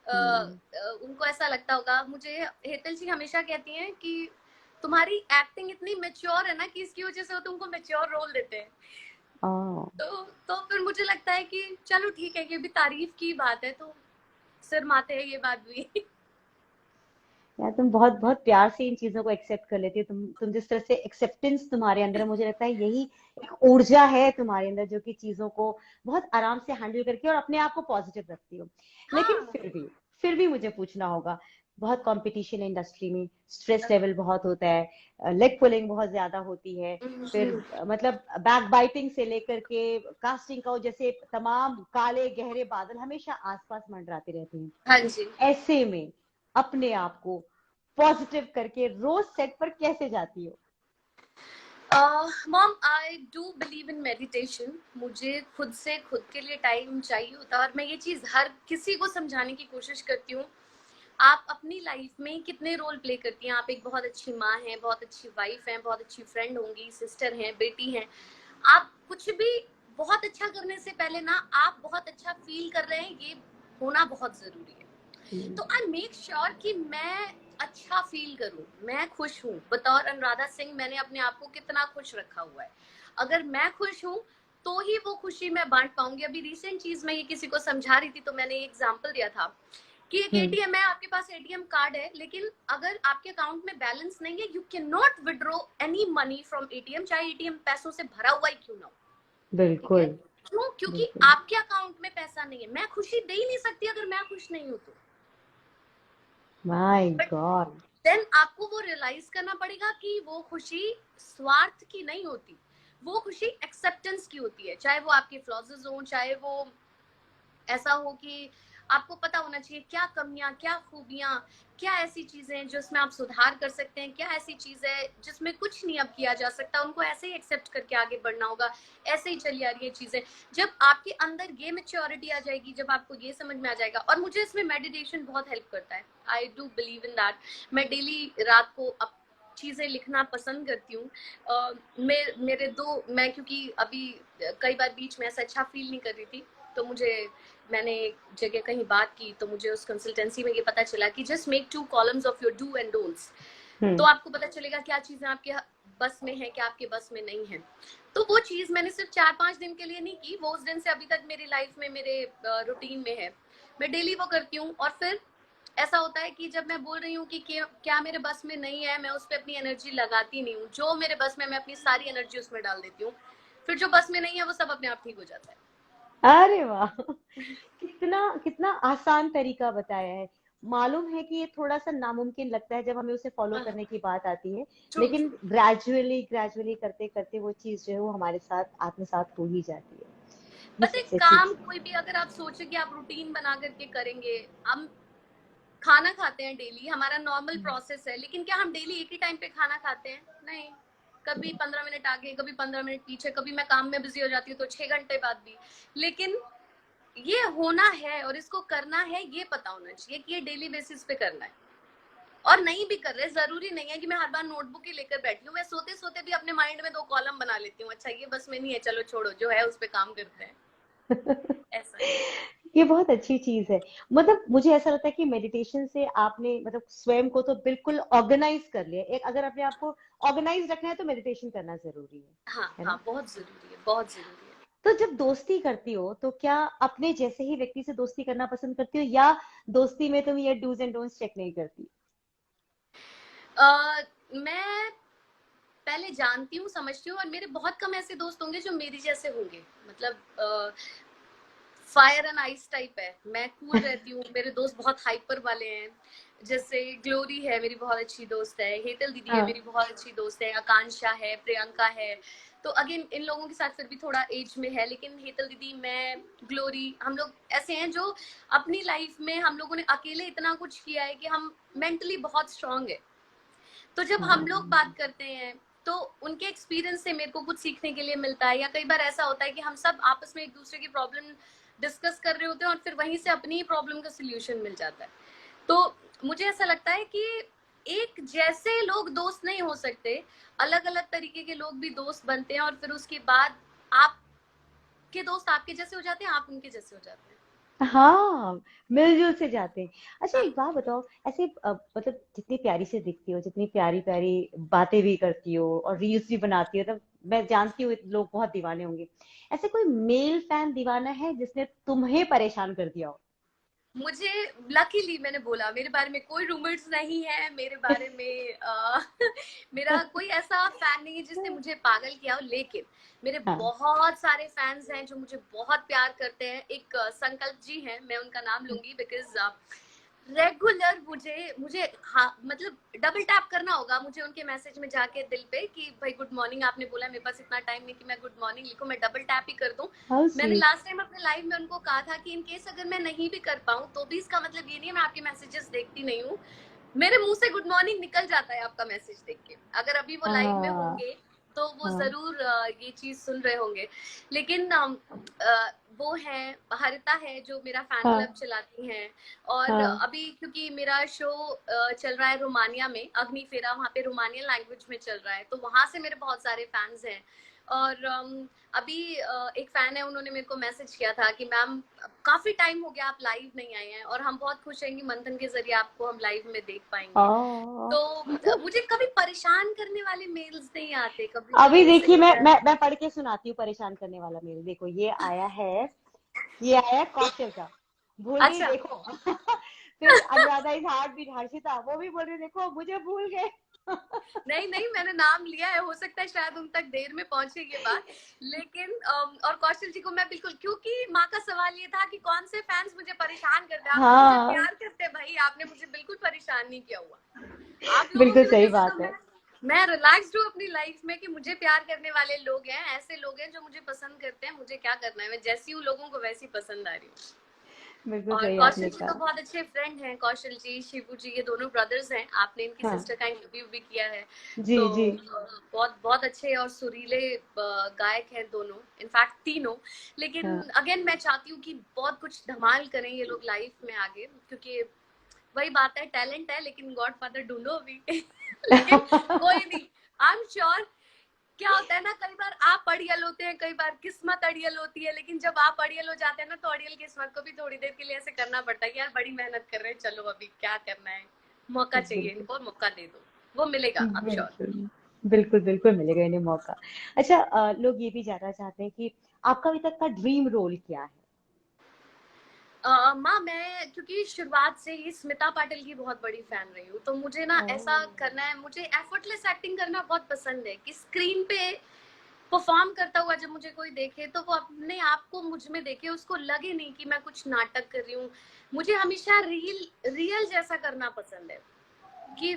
S3: हम्म
S2: उनको ऐसा लगता होगा। मुझे हेतल जी हमेशा कहती हैं कि तुम्हारी एक्टिंग इतनी मेच्योर है ना कि इसकी वजह से वो तुमको मेच्योर रोल देते हैं।
S3: ओ,
S2: तो फिर मुझे लगता है कि चलो ठीक है, ये भी तारीफ की बात है, तो सिर माथे है ये बात भी।
S3: यार तुम बहुत बहुत प्यार से इन चीजों को एक्सेप्ट कर लेती हो। तुम जिस तरह से एक्सेप्टेंस तुम्हारे अंदर है, मुझे लगता है यही एक ऊर्जा है तुम्हारे अंदर जो कि चीजों को बहुत आराम से हैंडल करके और अपने आप को पॉजिटिव रखती हो। लेकिन
S2: हाँ
S3: फिर भी मुझे पूछना होगा, बहुत कंपटीशन है इंडस्ट्री में, स्ट्रेस लेवल बहुत होता है, लेग पुलिंग बहुत ज्यादा होती है, फिर मतलब बैक बाइटिंग से लेकर के कास्टिंग का जैसे तमाम काले गहरे बादल हमेशा आसपास मंडराते रहते हैं।
S2: हाँ जी।
S3: ऐसे में अपने आप को पॉजिटिव करके रोज सेट पर कैसे जाती हो?
S2: Mom, I do believe in meditation. मुझे खुद से खुद के लिए टाइम चाहिए होता है, और मैं ये चीज हर किसी को समझाने की कोशिश करती हूँ। आप अपनी लाइफ में कितने रोल प्ले करती हैं। आप एक बहुत अच्छी माँ हैं, बहुत अच्छी वाइफ हैं, बहुत अच्छी फ्रेंड होंगी, सिस्टर हैं, बेटी हैं। आप कुछ भी बहुत अच्छा करने से पहले ना आप बहुत अच्छा फील कर रहे हैं, ये होना बहुत जरूरी है। तो आई मेक श्योर कि मैं अच्छा फील करूं, मैं खुश हूं। बतौर अनुराधा सिंह मैंने अपने आप को कितना खुश रखा हुआ है। अगर मैं खुश हूं तो ही वो खुशी मैं बांट पाऊंगी। अभी रिसेंट चीज मैं ये किसी को समझा रही थी, तो मैंने एग्जांपल दिया था कि एक एटीएम है, आपके पास एटीएम कार्ड है, लेकिन अगर आपके अकाउंट में बैलेंस नहीं है, you can not withdraw any money from ATM, चाहे एटीएम पैसों से भरा हुआ ही क्यों ना हो। ठीक है?
S3: बिल्कुल।
S2: क्यों? क्योंकि
S3: बिल्कुल।
S2: आपके अकाउंट में पैसा नहीं है। मैं खुशी दे ही नहीं सकती अगर मैं खुश नहीं हूं तो।
S3: My
S2: but
S3: God.
S2: देन आपको वो रियलाइज करना पड़ेगा कि वो खुशी स्वार्थ की नहीं होती, वो खुशी एक्सेप्टेंस की होती है। चाहे वो आपके फ्लॉजेस हो, चाहे वो ऐसा हो कि आपको पता होना चाहिए क्या कमियां, क्या खूबियां, क्या ऐसी चीजें हैं जिसमें आप सुधार कर सकते हैं, क्या ऐसी चीज है जिसमें कुछ नहीं अब किया जा सकता। उनको ऐसे ही एक्सेप्ट करके आगे बढ़ना होगा। ऐसे ही चली आ रही है चीजें। जब आपके अंदर ये मेच्योरिटी आ जाएगी, जब आपको ये समझ में आ जाएगा, और मुझे इसमें मेडिटेशन बहुत हेल्प करता है। I do believe in that. मैं डेली रात को चीजें लिखना पसंद करती हूँ। मेरे दो, मैं क्योंकि अभी कई बार बीच में ऐसा अच्छा फील नहीं कर रही थी, तो मैंने एक जगह कहीं बात की, तो मुझे उस कंसल्टेंसी में ये पता चला कि just make 2 columns of your do and don'ts. तो आपको पता चलेगा क्या चीजें आपके बस में है, क्या आपके बस में नहीं है। तो वो चीज मैंने सिर्फ 4-5 दिन के लिए नहीं की, वो उस दिन से अभी तक मेरी लाइफ में, मेरे रूटीन में है। मैं डेली वो करती हूँ। और फिर ऐसा होता है कि जब मैं बोल रही हूँ कि क्या मेरे बस में नहीं है, मैं उस पर अपनी एनर्जी लगाती नहीं हूँ। जो मेरे बस में, मैं अपनी सारी एनर्जी उसमें डाल देती हूँ। फिर जो बस में नहीं है वो सब अपने आप ठीक हो जाता है।
S3: अरे वाह, कितना कितना आसान तरीका बताया है। मालूम है कि ये थोड़ा सा नामुमकिन लगता है जब हमें उसे फॉलो करने की बात आती है,
S2: ट्रू
S3: लेकिन
S2: ट्रू।
S3: ग्रेजुअली ग्रेजुअली करते करते वो चीज जो है वो हमारे साथ आत्मसात हो ही जाती है। ये
S2: पता है,
S3: सबसे अच्छी
S2: काम
S3: चीज।
S2: कोई भी अगर आप सोचे कि आप रूटीन बना करके करेंगे, हम खाना खाते हैं डेली, हमारा नॉर्मल प्रोसेस है, लेकिन क्या हम डेली एक ही टाइम पे खाना खाते हैं? नहीं। कभी 15 मिनट आगे, कभी 15 मिनट पीछे, कभी मैं काम में बिजी हो जाती हूँ तो 6 घंटे बाद भी। लेकिन ये होना है और इसको करना है, ये पता होना चाहिए कि ये डेली बेसिस पे करना है। और नहीं भी कर रहे, जरूरी नहीं है कि मैं हर बार नोटबुक ही लेकर बैठी हूँ। मैं सोते सोते भी अपने माइंड में 2 कॉलम बना लेती हूँ। अच्छा, ये बस में नहीं है, चलो छोड़ो, जो है उस पर काम करते हैं। ऐसा है।
S3: ये बहुत अच्छी चीज है। मतलब मुझे ऐसा लगता है कि मेडिटेशन से आपने मतलब स्वयं को तो बिल्कुल ऑर्गेनाइज कर लिया। एक अगर अपने आप को ऑर्गेनाइज रखना है तो मेडिटेशन करना जरूरी
S2: हाँ
S3: है ना?
S2: हाँ, बहुत जरूरी है, बहुत जरूरी है।
S3: तो जब दोस्ती करती हो तो क्या अपने जैसे ही व्यक्ति से दोस्ती करना पसंद करती हो, या दोस्ती में तुम ये डूज एंड डोंट्स चेक नहीं करती?
S2: मैं पहले जानती हूँ, समझती हूँ, और मेरे बहुत कम ऐसे दोस्त होंगे जो मेरी जैसे होंगे। मतलब फायर एंड आइस टाइप है। मैं कूल रहती हूँ, मेरे दोस्त बहुत हाइपर वाले हैं। जैसे ग्लोरी है, मेरी बहुत अच्छी दोस्त है। हेतल दीदी है,
S3: हाँ।
S2: मेरी बहुत अच्छी दोस्त है। आकांक्षा है, प्रियंका है। तो अगेन इन लोगों के साथ फिर भी थोड़ा एज में है, लेकिन हेतल दीदी, मैं, ग्लोरी, हम लोग ऐसे हैं जो अपनी लाइफ में हम लोगों ने अकेले इतना कुछ किया है कि हम मेंटली बहुत स्ट्रांग है। तो जब हम लोग बात करते हैं तो उनके एक्सपीरियंस से मेरे को कुछ सीखने के लिए मिलता है। या कई बार ऐसा होता है कि हम सब आपस में एक दूसरे की प्रॉब्लम डिस्कस कर रहे होते हैं और फिर वहीं से अपनी ही प्रॉब्लम का सोल्यूशन मिल जाता है। तो मुझे ऐसा लगता है कि एक जैसे लोग दोस्त नहीं हो सकते, अलग अलग तरीके के लोग भी दोस्त बनते हैं, और फिर उसके बाद आपके दोस्त आपके जैसे हो जाते हैं, आप उनके जैसे हो जाते हैं।
S3: हाँ, मिलजुल से जाते हैं। अच्छा,
S2: हाँ
S3: एक बात बताओ, ऐसे मतलब जितनी प्यारी से दिखती हो, जितनी प्यारी प्यारी बातें भी करती हो और रील्स भी बनाती हो, तो मैं जानती हूँ लोग बहुत दीवाने होंगे। ऐसे कोई मेल फैन दीवाना है जिसने तुम्हें परेशान कर दिया हो?
S2: मुझे लकीली, मैंने बोला, मेरे बारे में कोई रूमर्स नहीं है। मेरे बारे में मेरा कोई ऐसा फैन नहीं है जिसने मुझे पागल किया हो। लेकिन मेरे
S3: हाँ।
S2: बहुत सारे फैंस हैं जो मुझे बहुत प्यार करते हैं। एक संकल्प जी हैं, मैं उनका नाम लूंगी बिकॉज रेगुलर मुझे मुझे हाँ मतलब डबल टैप करना होगा मुझे उनके मैसेज में जाके दिल पे कि भाई गुड मॉर्निंग, आपने बोला मेरे पास इतना टाइम नहीं कि मैं गुड मॉर्निंग लिखूं, मैं डबल टैप ही कर दूं।
S3: हाउ
S2: मैंने
S3: स्वीट।
S2: लास्ट टाइम अपने लाइव में उनको कहा था कि इन केस अगर मैं नहीं भी कर पाऊं तो भी इसका मतलब ये नहीं है मैं आपके मैसेजेस देखती नहीं हूँ, मेरे मुंह से गुड मॉर्निंग निकल जाता है आपका मैसेज देख के। अगर अभी वो लाइव में
S3: हाँ
S2: होंगे तो वो
S3: हाँ
S2: जरूर ये चीज सुन रहे होंगे। लेकिन वो है हरिता है जो मेरा फैन
S3: हाँ
S2: क्लब चलाती हैं। और
S3: हाँ
S2: अभी क्योंकि मेरा शो चल रहा है रोमानिया में, अग्नि फेरा वहाँ पे रोमानियन लैंग्वेज में चल रहा है, तो वहां से मेरे बहुत सारे फैंस हैं। और अभी एक फैन है, उन्होंने मेरे को मैसेज किया था कि मैम काफी टाइम हो गया आप लाइव नहीं आए हैं और हम बहुत खुश हैं कि मंथन के जरिए आपको हम लाइव में देख पाएंगे।
S3: आ,
S2: तो मुझे कभी परेशान करने वाले मेल्स नहीं आते, कभी भी
S3: अभी
S2: ऐसे
S3: देखिए,
S2: नहीं
S3: मैं
S2: है।
S3: मैं मैं पढ़ के सुनाती हूँ परेशान करने वाला मेल। देखो ये आया है कौशल का। भूल गई
S2: अच्छा।
S3: देखो। फिर Anuradha is heart beat Harshita, वो भी बोल रही देखो मुझे भूल गए।
S2: नहीं नहीं, मैंने नाम लिया है, हो सकता है शायद उन तक देर में पहुंचे ये बात। लेकिन और कौशल जी को मैं बिल्कुल, क्योंकि माँ का सवाल ये था कि कौन से फैंस मुझे परेशान करते हैं, आप तो मुझे
S3: हाँ
S2: प्यार करते हैं भाई, आपने मुझे बिल्कुल परेशान नहीं किया हुआ। आप लोगों
S3: बिल्कुल
S2: की
S3: सही
S2: वजह से तो
S3: बात है।
S2: मैं रिलैक्स्ड हूँ अपनी लाइफ में कि मुझे प्यार करने वाले लोग हैं, ऐसे लोग हैं जो मुझे पसंद करते हैं, मुझे क्या करना है, मैं जैसी हूँ लोगों को वैसी पसंद आ रही हूँ।
S3: बिल्कुल
S2: और
S3: सही
S2: कौशल
S3: आपने
S2: जी तो
S3: कहा।
S2: बहुत अच्छे फ्रेंड हैं, कौशल जी शिवू जी ये दोनों ब्रदर्स हैं, आपने इनकी
S3: हाँ
S2: सिस्टर का इंटरव्यू भी किया है।
S3: जी
S2: तो
S3: जी।
S2: बहुत बहुत अच्छे और सुरीले गायक हैं दोनों, इनफैक्ट तीनों। लेकिन
S3: हाँ
S2: अगेन मैं चाहती हूँ कि बहुत कुछ धमाल करें ये लोग लाइफ में आगे, क्योंकि वही बात है, टैलेंट है लेकिन गॉड फादर ढूंढो अभी। लेकिन कोई नहीं, आई एम श्योर। क्या होता है ना, कई बार आप अड़ियल होते हैं, कई बार किस्मत अड़ियल होती है, लेकिन जब आप अड़ियल हो जाते हैं ना तो अड़ियल किस्मत को भी थोड़ी देर के लिए ऐसे करना पड़ता है कि यार बड़ी मेहनत कर रहे हैं, चलो अभी क्या करना है, मौका चाहिए
S3: बिल्कुल
S2: इनको, मौका दे दो, वो मिलेगा आई एम श्योर।
S3: बिल्कुल बिल्कुल बिल्कुल मिलेगा इन्हें मौका। अच्छा, लोग ये भी जानना चाहते हैं कि आपका अभी तक का ड्रीम रोल क्या है?
S2: माँ मैं क्योंकि शुरुआत से ही स्मिता पाटिल की बहुत बड़ी फैन रही हूँ, तो मुझे ना ऐसा
S3: ओह,
S2: करना है, मुझे एफर्टलेस एक्टिंग करना बहुत पसंद है कि स्क्रीन पे परफॉर्म करता हुआ जब मुझे कोई देखे तो वो अपने आप को मुझ में देखे, उसको लगे नहीं कि मैं कुछ नाटक कर रही हूँ। मुझे हमेशा रियल जैसा करना पसंद है कि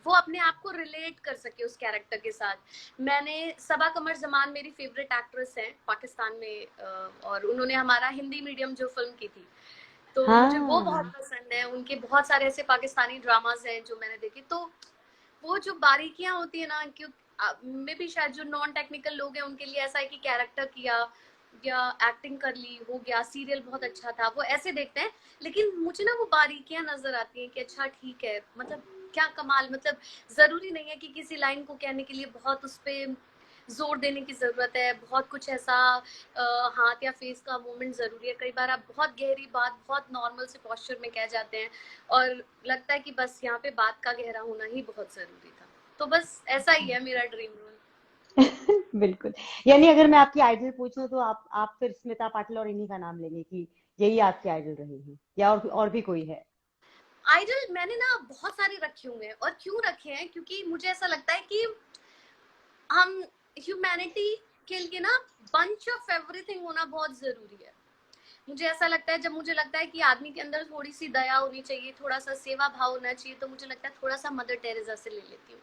S2: वो अपने आप को रिलेट कर सके उस कैरेक्टर के साथ। मैंने सबा कमर जमान मेरी फेवरेट एक्ट्रेस हैं पाकिस्तान में, और उन्होंने हमारा हिंदी मीडियम जो फिल्म की थी, तो मुझे वो बहुत
S3: हाँ
S2: पसंद है। उनके बहुत सारे ऐसे पाकिस्तानी ड्रामाज हैं जो मैंने देखे, तो वो जो बारीकियां होती है ना, क्यों मे भी शायद जो नॉन टेक्निकल लोग हैं उनके लिए ऐसा है कि कैरेक्टर किया या एक्टिंग कर ली हो गया, सीरियल बहुत अच्छा था, वो ऐसे देखते हैं। लेकिन मुझे ना वो बारीकियां नजर आती हैं कि अच्छा ठीक है, मतलब क्या कमाल, मतलब जरूरी नहीं है कि किसी लाइन को कहने के लिए बहुत उस पर जोर देने की जरूरत है, बहुत कुछ ऐसा हाथ या फेस का मूवमेंट जरूरी है। कई बार आप बहुत गहरी बात बहुत नॉर्मल से पोस्चर में कह जाते हैं और लगता है कि बस यहाँ पे बात का गहरा होना ही बहुत जरूरी था। तो बस ऐसा ही है मेरा ड्रीम रोल।
S3: बिल्कुल। यानी अगर मैं आपकी आइडल पूछूं तो आप फिर स्मिता पाटिल और इन्हीं का नाम लेंगे कि यही आपकी आइडल रही है, या और भी कोई है?
S2: आइडल मैंने ना बहुत सारे रखे हुए हैं, और क्यों रखे हैं क्योंकि मुझे ऐसा लगता है कि हम ह्यूमैनिटी के लिए ना बंच ऑफ एवरीथिंग होना बहुत जरूरी है। मुझे ऐसा लगता है, जब मुझे लगता है कि आदमी के अंदर थोड़ी सी दया होनी चाहिए, थोड़ा सा सेवा भाव होना चाहिए, तो मुझे लगता है थोड़ा सा मदर टेरेसा से ले लेती हूँ।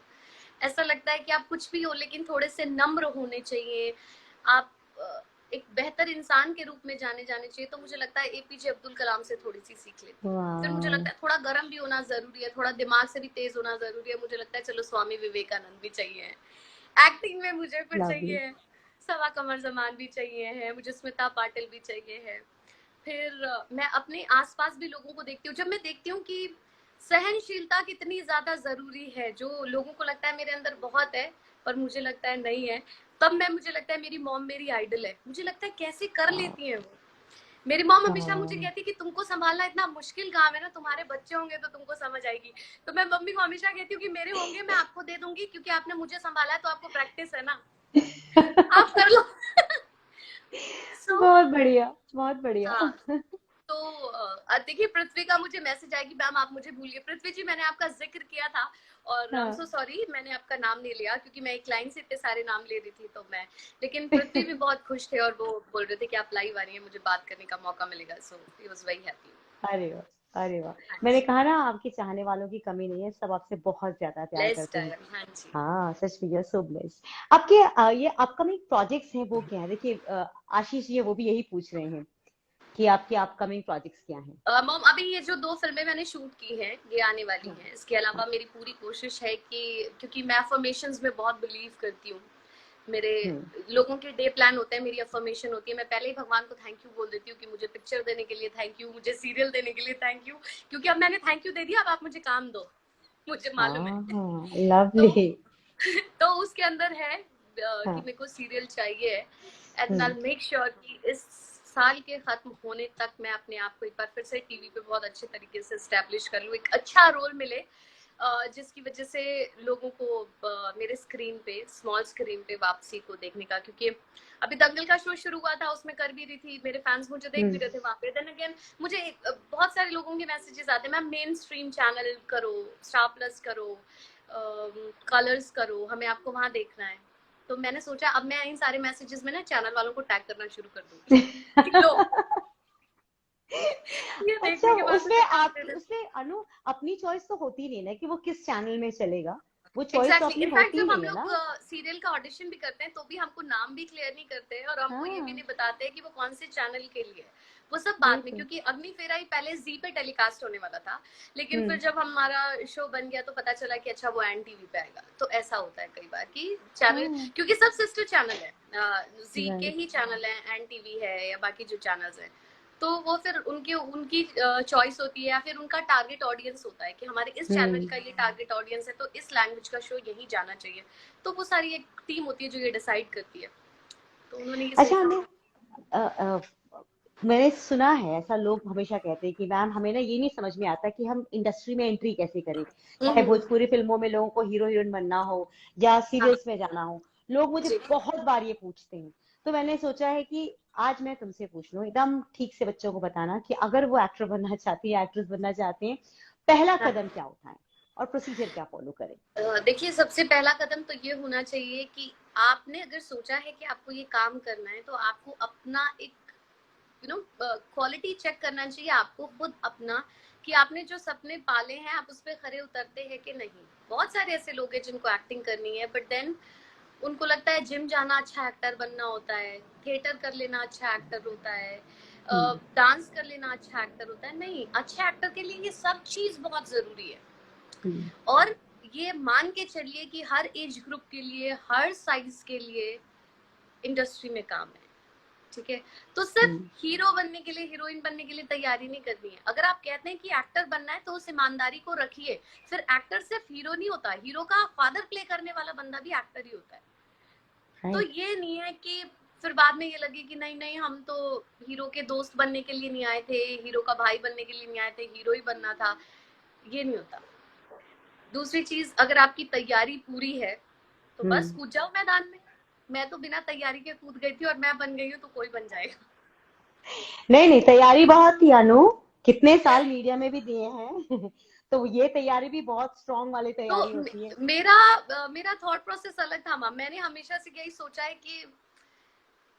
S2: ऐसा लगता है कि आप कुछ भी हो लेकिन थोड़े से नम्र होने चाहिए, आप एक बेहतर इंसान के रूप में जाने चाहिए, तो मुझे लगता है एपीजे अब्दुल कलाम से थोड़ी सी सीख लेती हूँ। फिर मुझे
S3: वाह,
S2: लगता है थोड़ा गर्म भी होना जरूरी है, थोड़ा दिमाग से भी तेज होना जरूरी है, मुझे लगता है चलो स्वामी विवेकानंद भी चाहिए एक्टिंग में, मुझे फिर
S3: लवली।
S2: चाहिए है सवा कमर जमान भी चाहिए है, मुझे स्मिता पाटिल भी चाहिए है। फिर मैं अपने आसपास भी लोगों को देखती हूँ, जब मैं देखती हूँ कि सहनशीलता कितनी ज्यादा जरूरी है, जो लोगों को लगता है मेरे अंदर बहुत है पर मुझे लगता है नहीं है, तब मुझे लगता है मेरी मॉम मेरी आइडल है। मुझे लगता है कैसे कर लेती हैं वो। मेरी मॉम हमेशा मुझे
S3: हाँ
S2: कहती कि तुमको संभालना इतना मुश्किल काम है ना, तुम्हारे बच्चे होंगे तो तुमको समझ आएगी। तो मैं मम्मी को हमेशा कहती हूँ कि मेरे होंगे मैं आपको दे दूंगी, क्योंकि आपने मुझे संभाला है तो आपको प्रैक्टिस है ना, आप कर लो। सो
S3: बहुत बढ़िया, बहुत बढ़िया।
S2: हाँ, तो देखिए पृथ्वी का मुझे मैसेज आया कि मैम आप मुझे भूलिए। पृथ्वी जी मैंने आपका जिक्र किया था और आई एम सो
S3: हाँ
S2: सॉरी मैंने आपका नाम नहीं लिया, क्योंकि मैं एक लाइन से इतने सारे नाम ले रही थी तो मैं, लेकिन पृथ्वी भी बहुत खुश थे और वो बोल रहे थे कि आप लाइव आ रही हैं, मुझे बात करने का मौका मिलेगा, सो ही वाज वेरी हैप्पी।
S3: अरे वाह, अरे वाह, मैंने कहा ना आपके चाहने वालों की कमी नहीं है, सब आपसे बहुत ज्यादा प्यार
S2: ब्लेस्ड
S3: करते हैं।
S2: है, हाँ जी।
S3: हाँ सच में, यू सो ब्लेस्ड। आपके ये अपकमिंग प्रोजेक्ट्स हैं वो क्या है? देखिए आशीष जी है, वो भी यही पूछ रहे हैं कि आपके अपकमिंग प्रोजेक्ट्स क्या हैं।
S2: मॉम, अभी ये जो 2 फिल्में मैंने शूट की हैं ये आने वाली
S3: हाँ
S2: हैं। इसके
S3: हाँ।
S2: अलावा मेरी पूरी कोशिश है कि, क्योंकि मैं अफर्मेशंस में बहुत बिलीव करती हूँ, मेरे
S3: हम्म
S2: लोगों के डे प्लान होते हैं, मेरी अफर्मेशन होती है, मैं पहले ही भगवान को थैंक यू बोल देती हूँ कि मुझे पिक्चर देने के लिए थैंक यू, मुझे सीरियल देने के लिए थैंक यू, क्योंकि अब मैंने थैंक यू दे दिया, अब आप मुझे काम दो, मुझे मालूम है।
S3: हाँ,
S2: तो
S3: लवली।
S2: तो उसके अंदर है कि
S3: हाँ।
S2: मेरे को सीरियल चाहिए है, and I
S3: hmm
S2: make sure कि इस साल के खत्म होने तक मैं अपने आप को एक बार फिर से टीवी पे बहुत अच्छे तरीके से एस्टेब्लिश कर लूँ, एक अच्छा रोल मिले, जिसकी वजह से लोगों को मेरे स्क्रीन पे, स्मॉल स्क्रीन पे वापसी को देखने का, क्योंकि अभी दंगल का शो शुरू हुआ था, उसमें कर भी रही थी, मेरे फैंस मुझे देख भी
S3: हम्म
S2: रहे थे वहां पे। देन अगेन मुझे बहुत सारे लोगों के मैसेजेस आते हैं, मैम मेन स्ट्रीम चैनल करो, स्टार प्लस करो, कलर्स करो, हमें आपको वहां देखना है। तो मैंने सोचा अब मैं इन सारे मैसेजेस में ना चैनल वालों को टैग करना शुरू कर दूंगी कि लो ये
S3: अच्छा,
S2: देखने के बाद
S3: उसमें
S2: मुझे काम दे
S3: आप
S2: दे।
S3: उसमें अनु अपनी चॉइस तो होती नहीं ना कि वो किस चैनल में चलेगा, वो चॉइस तो
S2: एग्जैक्टली,
S3: अपनी
S2: इनफैक्ट
S3: होती
S2: जब हम
S3: नहीं है
S2: लोग
S3: ना।
S2: सीरियल का ऑडिशन भी करते हैं तो भी हमको नाम भी क्लियर नहीं करते हैं, और हमको ये भी
S3: हाँ
S2: नहीं बताते हैं कि वो कौन से चैनल के लिए है। वो सब बाद में,
S3: बिल्कुल।
S2: क्योंकि अग्नि फेरा ही पहले जी पे टेलीकास्ट होने वाला था, लेकिन फिर
S3: हम्म
S2: जब हमारा शो बन गया तो पता चला कि अच्छा वो एन टीवी पे आएगा। तो ऐसा होता है कई बार कि चैनल,
S3: हाँ
S2: क्योंकि सब सिस्टर चैनल है, जी के
S3: राइट।
S2: ही चैनल है, एन टीवी है या बाकी जो चैनल्स हैं, तो वो फिर उनकी उनकी चॉइस होती है, या फिर उनका टारगेट ऑडियंस होता है कि हमारे इस चैनल का
S3: हम्म
S2: ये टारगेट ऑडियंस है, तो इस लैंग्वेज का शो यही जाना चाहिए। तो वो सारी एक टीम होती है जो ये डिसाइड करती है, तो उन्होंने ये
S3: अच्छा
S2: सोचा।
S3: अनु, अ, मैंने सुना है ऐसा, लोग हमेशा कहते हैं कि मैम हमें ना ये नहीं समझ में आता कि हम इंडस्ट्री में एंट्री कैसे करें, चाहे
S2: हम्म,
S3: भोजपुरी फिल्मों में लोगों को हीरो हीरोइन बनना हो या
S2: हाँ
S3: सीरियल्स में जाना हो। लोग मुझे
S2: जी,
S3: बहुत बार ये पूछते हैं, तो मैंने सोचा है कि आज मैं तुमसे पूछ लूं, एकदम ठीक से बच्चों को बताना कि अगर वो एक्टर बनना चाहती है, एक्ट्रेस बनना चाहते हैं, पहला
S2: हाँ।
S3: कदम क्या उठाएं और प्रोसीजर क्या फॉलो करें।
S2: देखिए, सबसे पहला कदम तो ये होना चाहिए कि आपने अगर सोचा है कि आपको ये काम करना है, तो आपको अपना एक क्वालिटी चेक करना चाहिए, आपको खुद अपना, कि आपने जो सपने पाले हैं आप उस पर खरे उतरते हैं कि नहीं। बहुत सारे ऐसे लोग हैं जिनको एक्टिंग करनी है, बट देन उनको लगता है जिम जाना अच्छा एक्टर बनना होता है, थिएटर कर लेना अच्छा एक्टर होता है,
S3: हम्म
S2: डांस कर लेना अच्छा एक्टर होता है। नहीं, अच्छे एक्टर के लिए ये सब चीज बहुत जरूरी है।
S3: हम्म
S2: और ये मान के चलिए कि हर एज ग्रुप के लिए, हर साइज के लिए इंडस्ट्री में काम है, ठीक है। तो सिर्फ
S3: हम्म
S2: हीरो बनने के लिए, हीरोइन बनने के लिए तैयारी नहीं करनी है। अगर आप कहते हैं कि एक्टर बनना है तो उस ईमानदारी को रखिए। फिर एक्टर सिर्फ हीरो नहीं होता, हीरो का फादर प्ले करने वाला बंदा भी एक्टर ही होता है। तो
S3: राइट।
S2: ये नहीं है कि फिर बाद में ये लगे कि नहीं नहीं, हम तो हीरो के दोस्त बनने के लिए नहीं आए थे, हीरो का भाई बनने के लिए नहीं आए थे, हीरो ही बनना था। ये नहीं होता। दूसरी चीज, अगर आपकी तैयारी पूरी है तो बस
S3: हम्म
S2: कूद जाओ मैदान में। मैं तो बिना तैयारी के कूद गई थी, और मैं बन गई हूँ तो कोई बन जाएगा।
S3: नहीं नहीं, तैयारी बहुत थी अनु, कितने साल मीडिया में भी दिए हैं तो ये तैयारी भी बहुत स्ट्रांग वाली
S2: तो
S3: तैयारी होती है।
S2: मेरा थॉट प्रोसेस अलग था मैम। मैंने हमेशा से यही सोचा है कि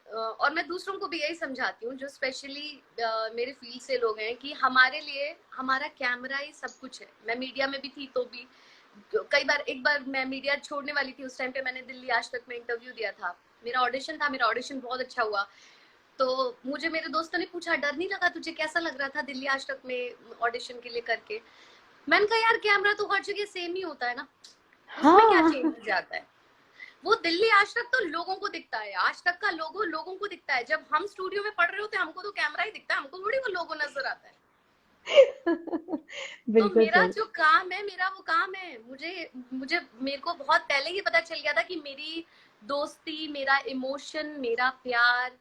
S2: और मैं दूसरों को भी यही समझाती हूँ जो स्पेशली मेरे फील्ड से लोग हैं, कि हमारे लिए हमारा कैमरा ही सब कुछ है। मैं मीडिया में भी थी तो भी कई बार, एक बार मैं मीडिया छोड़ने वाली थी, उस टाइम पे मैंने दिल्ली आज तक में इंटरव्यू दिया था, मेरा ऑडिशन था, मेरा ऑडिशन बहुत अच्छा हुआ। तो मुझे मेरे दोस्तों ने पूछा, डर नहीं लगा तुझे, कैसा लग रहा था दिल्ली आज तक में ऑडिशन के लिए करके। मैंने कहा यार, कैमरा तो हर जगह सेम ही होता है ना, उसमें क्या
S3: हाँ
S2: चेंज हो जाता है। वो दिल्ली आज तक तो लोगों को दिखता है, आज तक का लोगो लोगों को दिखता है। जब हम स्टूडियो में पढ़ रहे होते हैं हमको तो कैमरा ही दिखता है, हमको थोड़ी वो लोगो नजर आता है। तो
S3: बिल्कुल
S2: मेरा
S3: सही।
S2: जो काम है, मेरा वो काम है। मुझे मुझे मेरे को बहुत पहले ही पता चल गया था कि मेरी दोस्ती, मेरा इमोशन, मेरा प्यार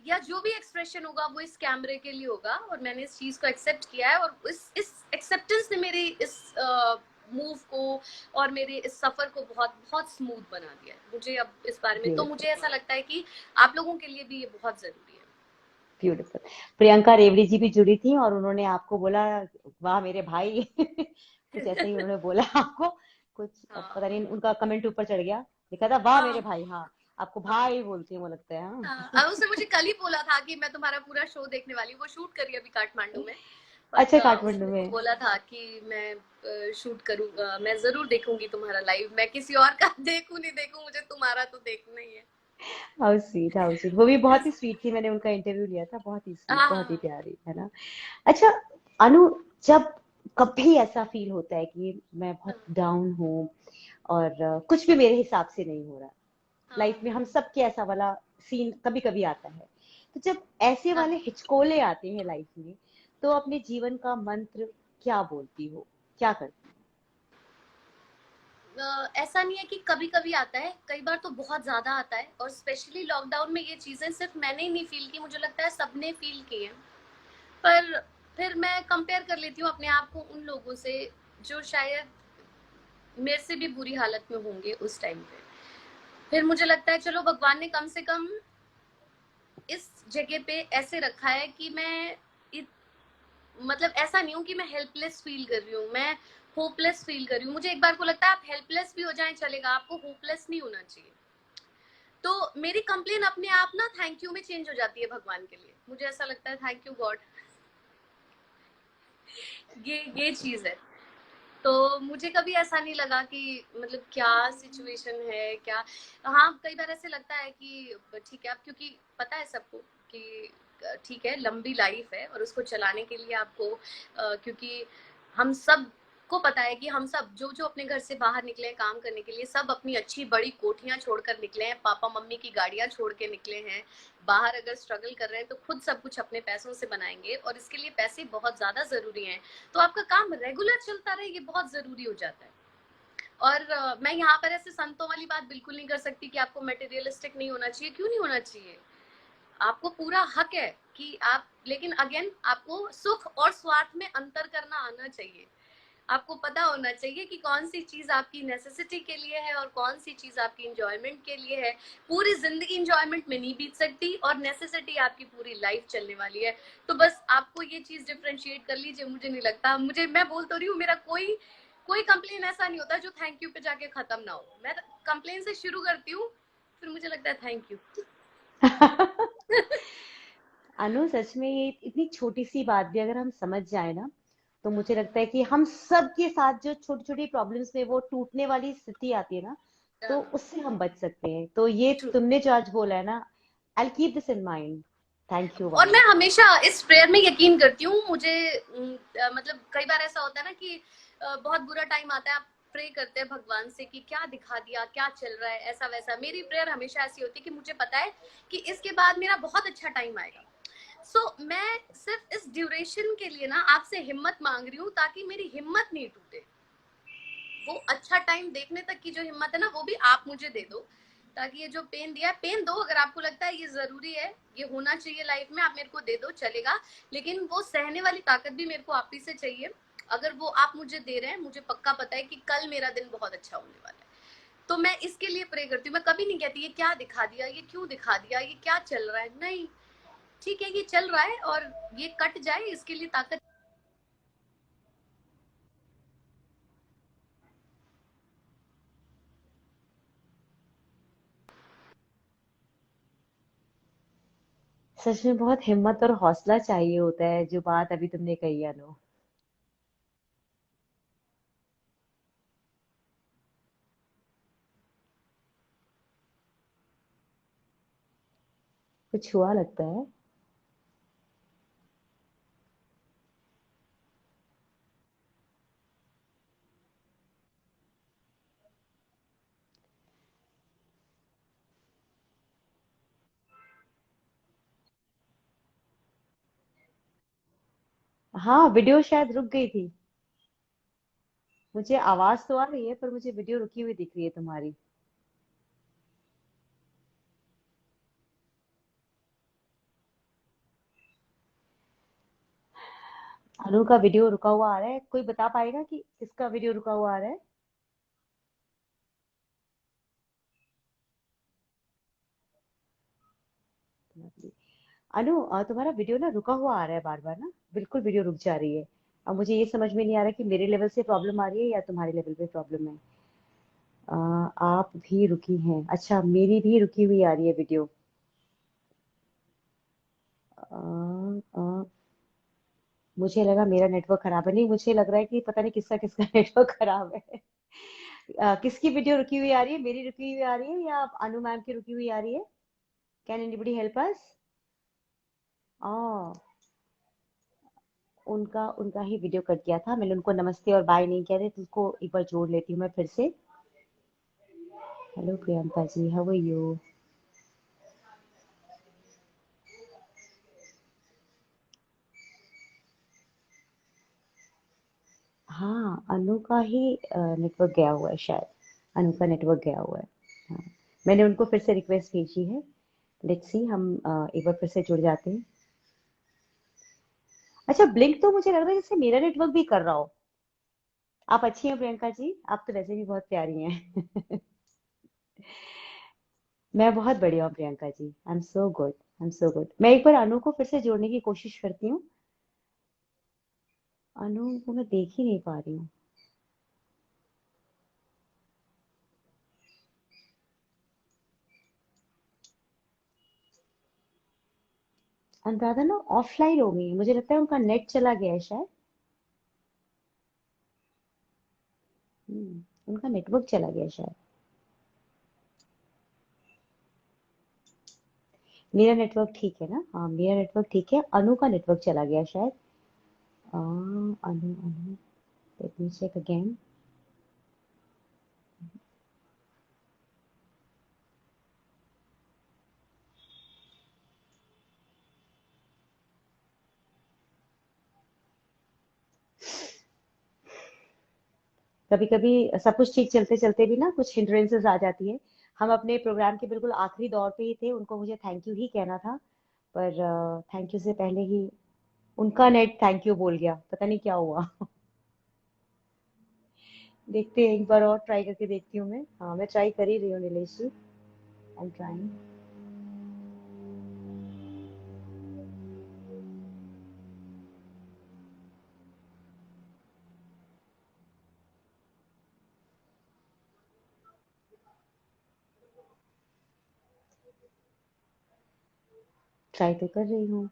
S2: या जो भी एक्सप्रेशन होगा वो इस कैमरे के लिए होगा, और मैंने इस चीज को एक्सेप्ट किया है। और इस एक्सेप्टेंस ने मेरी इस मूव को और मेरे इस सफर को बहुत बहुत स्मूथ बना दिया है। मुझे अब इस बारे में तो मुझे
S3: ब्यूटीफुल
S2: ऐसा लगता है कि आप लोगों के लिए भी ये बहुत जरूरी है।
S3: ब्यूटीफुल। प्रियंका रेवड़ी जी भी जुड़ी थी और उन्होंने आपको बोला वाह मेरे भाई कुछ ऐसा ही उन्होंने बोला आपको, कुछ
S2: हाँ
S3: पता नहीं उनका कमेंट ऊपर चढ़ गया, लिखा था वाह मेरे
S2: हाँ
S3: भाई। हाँ, आपको
S2: हाँ
S3: भाई बोलती है वो लगता है।
S2: हाँ। उसने मुझे कल ही बोला था कि मैं तुम्हारा पूरा शो देखने वाली हूँ। वो शूट करी अभी काठमांडू में, बट
S3: अच्छा,
S2: उसने
S3: काठमांडू
S2: मेरे को
S3: में।
S2: बोला था कि मैं शूट करूंगा, मैं जरूर देखूंगी तुम्हारा लाइव, मैं किसी और का देखूं नहीं देखूं, मुझे तुम्हारा तो देखना ही है।
S3: How sweet, how sweet. वो भी बहुत ही स्वीट थी, मैंने उनका इंटरव्यू लिया था, बहुत ही स्वीट, बहुत ही
S2: हाँ
S3: प्यारी, है ना। अच्छा अनु, जब कभी ऐसा फील होता है कि मैं बहुत डाउन हूँ और कुछ भी मेरे हिसाब से नहीं हो रहा, लाइफ
S2: हाँ
S3: में हम सबके ऐसा वाला सीन कभी कभी आता है, तो जब ऐसे
S2: हाँ।
S3: वाले हिचकोले आते हैं लाइफ में, तो अपने जीवन का मंत्र क्या बोलती हो, क्या करती
S2: ऐसा नहीं है कि कभी कभी आता है, कई बार तो बहुत ज्यादा आता है, और स्पेशली लॉकडाउन में ये चीजें सिर्फ मैंने ही नहीं फील की, मुझे लगता है सबने फील की है। पर फिर मैं कंपेयर कर लेती हूँ अपने आप को उन लोगों से जो शायद मेरे से भी बुरी हालत में होंगे उस टाइम पे। फिर मुझे लगता है चलो भगवान ने कम से कम इस जगह पे ऐसे रखा है कि मैं इत, मतलब ऐसा नहीं हूँ कि मैं हेल्पलेस फील कर रही हूँ, मैं होपलेस फील कर रही हूँ। मुझे एक बार को लगता है आप हेल्पलेस भी हो जाए चलेगा, आपको होपलेस नहीं होना चाहिए। तो मेरी कंप्लेन अपने आप ना थैंक यू में चेंज हो जाती है भगवान के लिए, मुझे ऐसा लगता है थैंक यू गॉड, ये चीज है। तो मुझे कभी ऐसा नहीं लगा कि मतलब क्या सिचुएशन है क्या। हाँ कई बार ऐसे लगता है कि ठीक है, अब क्योंकि पता है सबको कि ठीक है लंबी लाइफ है और उसको चलाने के लिए आपको क्योंकि हम सब को पता है कि हम सब जो जो अपने घर से बाहर निकले हैं काम करने के लिए, सब अपनी अच्छी बड़ी कोठियां छोड़कर निकले हैं, पापा मम्मी की गाड़ियां छोड़ के निकले हैं बाहर। अगर स्ट्रगल कर रहे हैं तो खुद सब कुछ अपने पैसों से बनाएंगे, और इसके लिए पैसे बहुत ज्यादा जरूरी हैं। तो आपका काम रेगुलर चलता रहे ये बहुत जरूरी हो जाता है। और मैं यहाँ पर ऐसे संतों वाली बात बिल्कुल नहीं कर सकती कि आपको मटेरियलिस्टिक नहीं होना चाहिए, क्यों नहीं होना चाहिए, आपको पूरा हक है कि आप, लेकिन अगेन आपको सुख और स्वार्थ में अंतर करना आना चाहिए। आपको पता होना चाहिए कि कौन सी चीज आपकी नेसेसिटी के लिए है और कौन सी चीज आपकी इंजॉयमेंट के लिए है। पूरी जिंदगी इंजॉयमेंट में नहीं बीत सकती, और नेसेसिटी आपकी पूरी लाइफ चलने वाली है। तो बस आपको ये चीज डिफरेंशिएट कर लीजिए। मुझे नहीं लगता, मुझे, मैं बोल तो रही हूँ, मेरा कोई कोई कंप्लेन ऐसा नहीं होता जो थैंक यू पे जाके खत्म ना हो। मैं कंप्लेन से शुरू करती हूँ, फिर मुझे लगता है थैंक यू।
S3: हो? अनु, सच में ये इतनी छोटी सी बात भी अगर हम समझ जाए ना, तो मुझे लगता है कि हम सब के साथ जो छोटी छोटी प्रॉब्लम्स में वो टूटने वाली स्थिति आती है ना, तो उससे हम बच सकते हैं। तो ये
S2: ट्रू।
S3: तुमने जो आज बोला है ना, I keep this in mind. Thank you
S2: और मैं
S3: वंस।
S2: हमेशा इस प्रेयर में यकीन करती हूँ। मुझे मतलब कई बार ऐसा होता है ना कि बहुत बुरा टाइम आता है, आप प्रे करते हैं भगवान से कि क्या दिखा दिया, क्या चल रहा है, ऐसा वैसा। मेरी प्रेयर हमेशा ऐसी होती है कि मुझे पता है कि इसके बाद मेरा बहुत अच्छा टाइम आएगा। मैं सिर्फ इस ड्यूरेशन के लिए ना आपसे हिम्मत मांग रही हूँ, ताकि मेरी हिम्मत नहीं टूटे। वो अच्छा टाइम देखने तक की जो हिम्मत है ना, वो भी आप मुझे दे दो, ताकि ये जो पेन दिया है, पेन दो, अगर आपको लगता है ये जरूरी है, ये होना चाहिए लाइफ में, आप मेरे को दे दो चलेगा। लेकिन वो सहने वाली ताकत भी मेरे को आप ही से चाहिए। अगर वो आप मुझे दे रहे हैं, मुझे पक्का पता है कि कल मेरा दिन बहुत अच्छा होने वाला है। तो मैं इसके लिए प्रे करती हूँ। मैं कभी नहीं कहती ये क्या दिखा दिया, ये क्यों दिखा दिया, ये क्या चल रहा है, नहीं। ठीक है ये चल रहा है और ये कट जाए, इसके लिए ताकत।
S3: सच में बहुत हिम्मत और हौसला चाहिए होता है, जो बात अभी तुमने कही अनु। कुछ हुआ लगता है। हाँ, वीडियो शायद रुक गई थी। मुझे आवाज तो आ रही है, पर मुझे वीडियो रुकी हुई दिख रही है तुम्हारी। अनु का वीडियो रुका हुआ आ रहा है, कोई बता पाएगा कि किसका वीडियो रुका हुआ आ रहा है? अनु, तुम्हारा वीडियो ना रुका हुआ आ रहा है बार बार ना, बिल्कुल वीडियो रुक जा रही है। अब मुझे ये समझ में नहीं आ रहा कि मेरे लेवल से प्रॉब्लम आ रही है या तुम्हारे लेवल पे प्रॉब्लम है। आप भी रुकी हैं, अच्छा मेरी भी रुकी हुई आ रही है वीडियो। अ, अ, मुझे लगा मेरा नेटवर्क खराब है, नहीं मुझे लग रहा है कि पता नहीं किसका किसका नेटवर्क खराब है। किसकी वीडियो रुकी हुई आ रही है, मेरी रुकी हुई आ रही है या अनु मैम की रुकी हुई आ रही है? Can anybody help us? ओ, उनका उनका ही वीडियो कट गया था, मैंने उनको नमस्ते और बाय नहीं किया था, तो उसको एक बार जोड़ लेती हूँ मैं फिर से। Hello Priyanka ji, how are you? हाँ, अनु का ही नेटवर्क गया हुआ है शायद। अनु का नेटवर्क गया हुआ है। हाँ, मैंने उनको फिर से रिक्वेस्ट भेजी है। लेट्स सी, हम एक बार फिर से जुड़ जाते हैं। अच्छा, ब्लिंक तो मुझे लग रहा है जैसे मेरा नेटवर्क भी कर रहा हो। आप अच्छी हैं प्रियंका जी? आप तो वैसे भी बहुत प्यारी हैं। मैं बहुत बढ़िया हूँ Priyanka ji, I am so good, I am so good. मैं एक बार अनु को फिर से जोड़ने की कोशिश करती हूँ। अनु को मैं देख ही नहीं पा रही हूँ। अनुराधा ना ऑफलाइन हो गई है। मुझे लगता है उनका नेट चला गया है शायद। उनका नेटवर्क चला गया है शायद। मेरा नेटवर्क ठीक है ना? हाँ, मेरा नेटवर्क ठीक है, अनु का नेटवर्क चला गया है शायद। अनु अनु, लेट मी चेक अगेन। कभी कभी सब कुछ ठीक चलते चलते भी ना कुछ हिंड्रेंसेस आ जाती है। हम अपने प्रोग्राम के बिल्कुल आखिरी दौर पे ही थे, उनको मुझे थैंक यू ही कहना था, पर थैंक यू से पहले ही उनका नेट थैंक यू बोल गया, पता नहीं क्या हुआ। देखते हैं, एक बार और ट्राई करके देखती हूँ मैं। हाँ, मैं ट्राई कर ही रही हूँ नीलेश जी, आई एम ट्राइंग। ट्राई तो कर रही हूँ,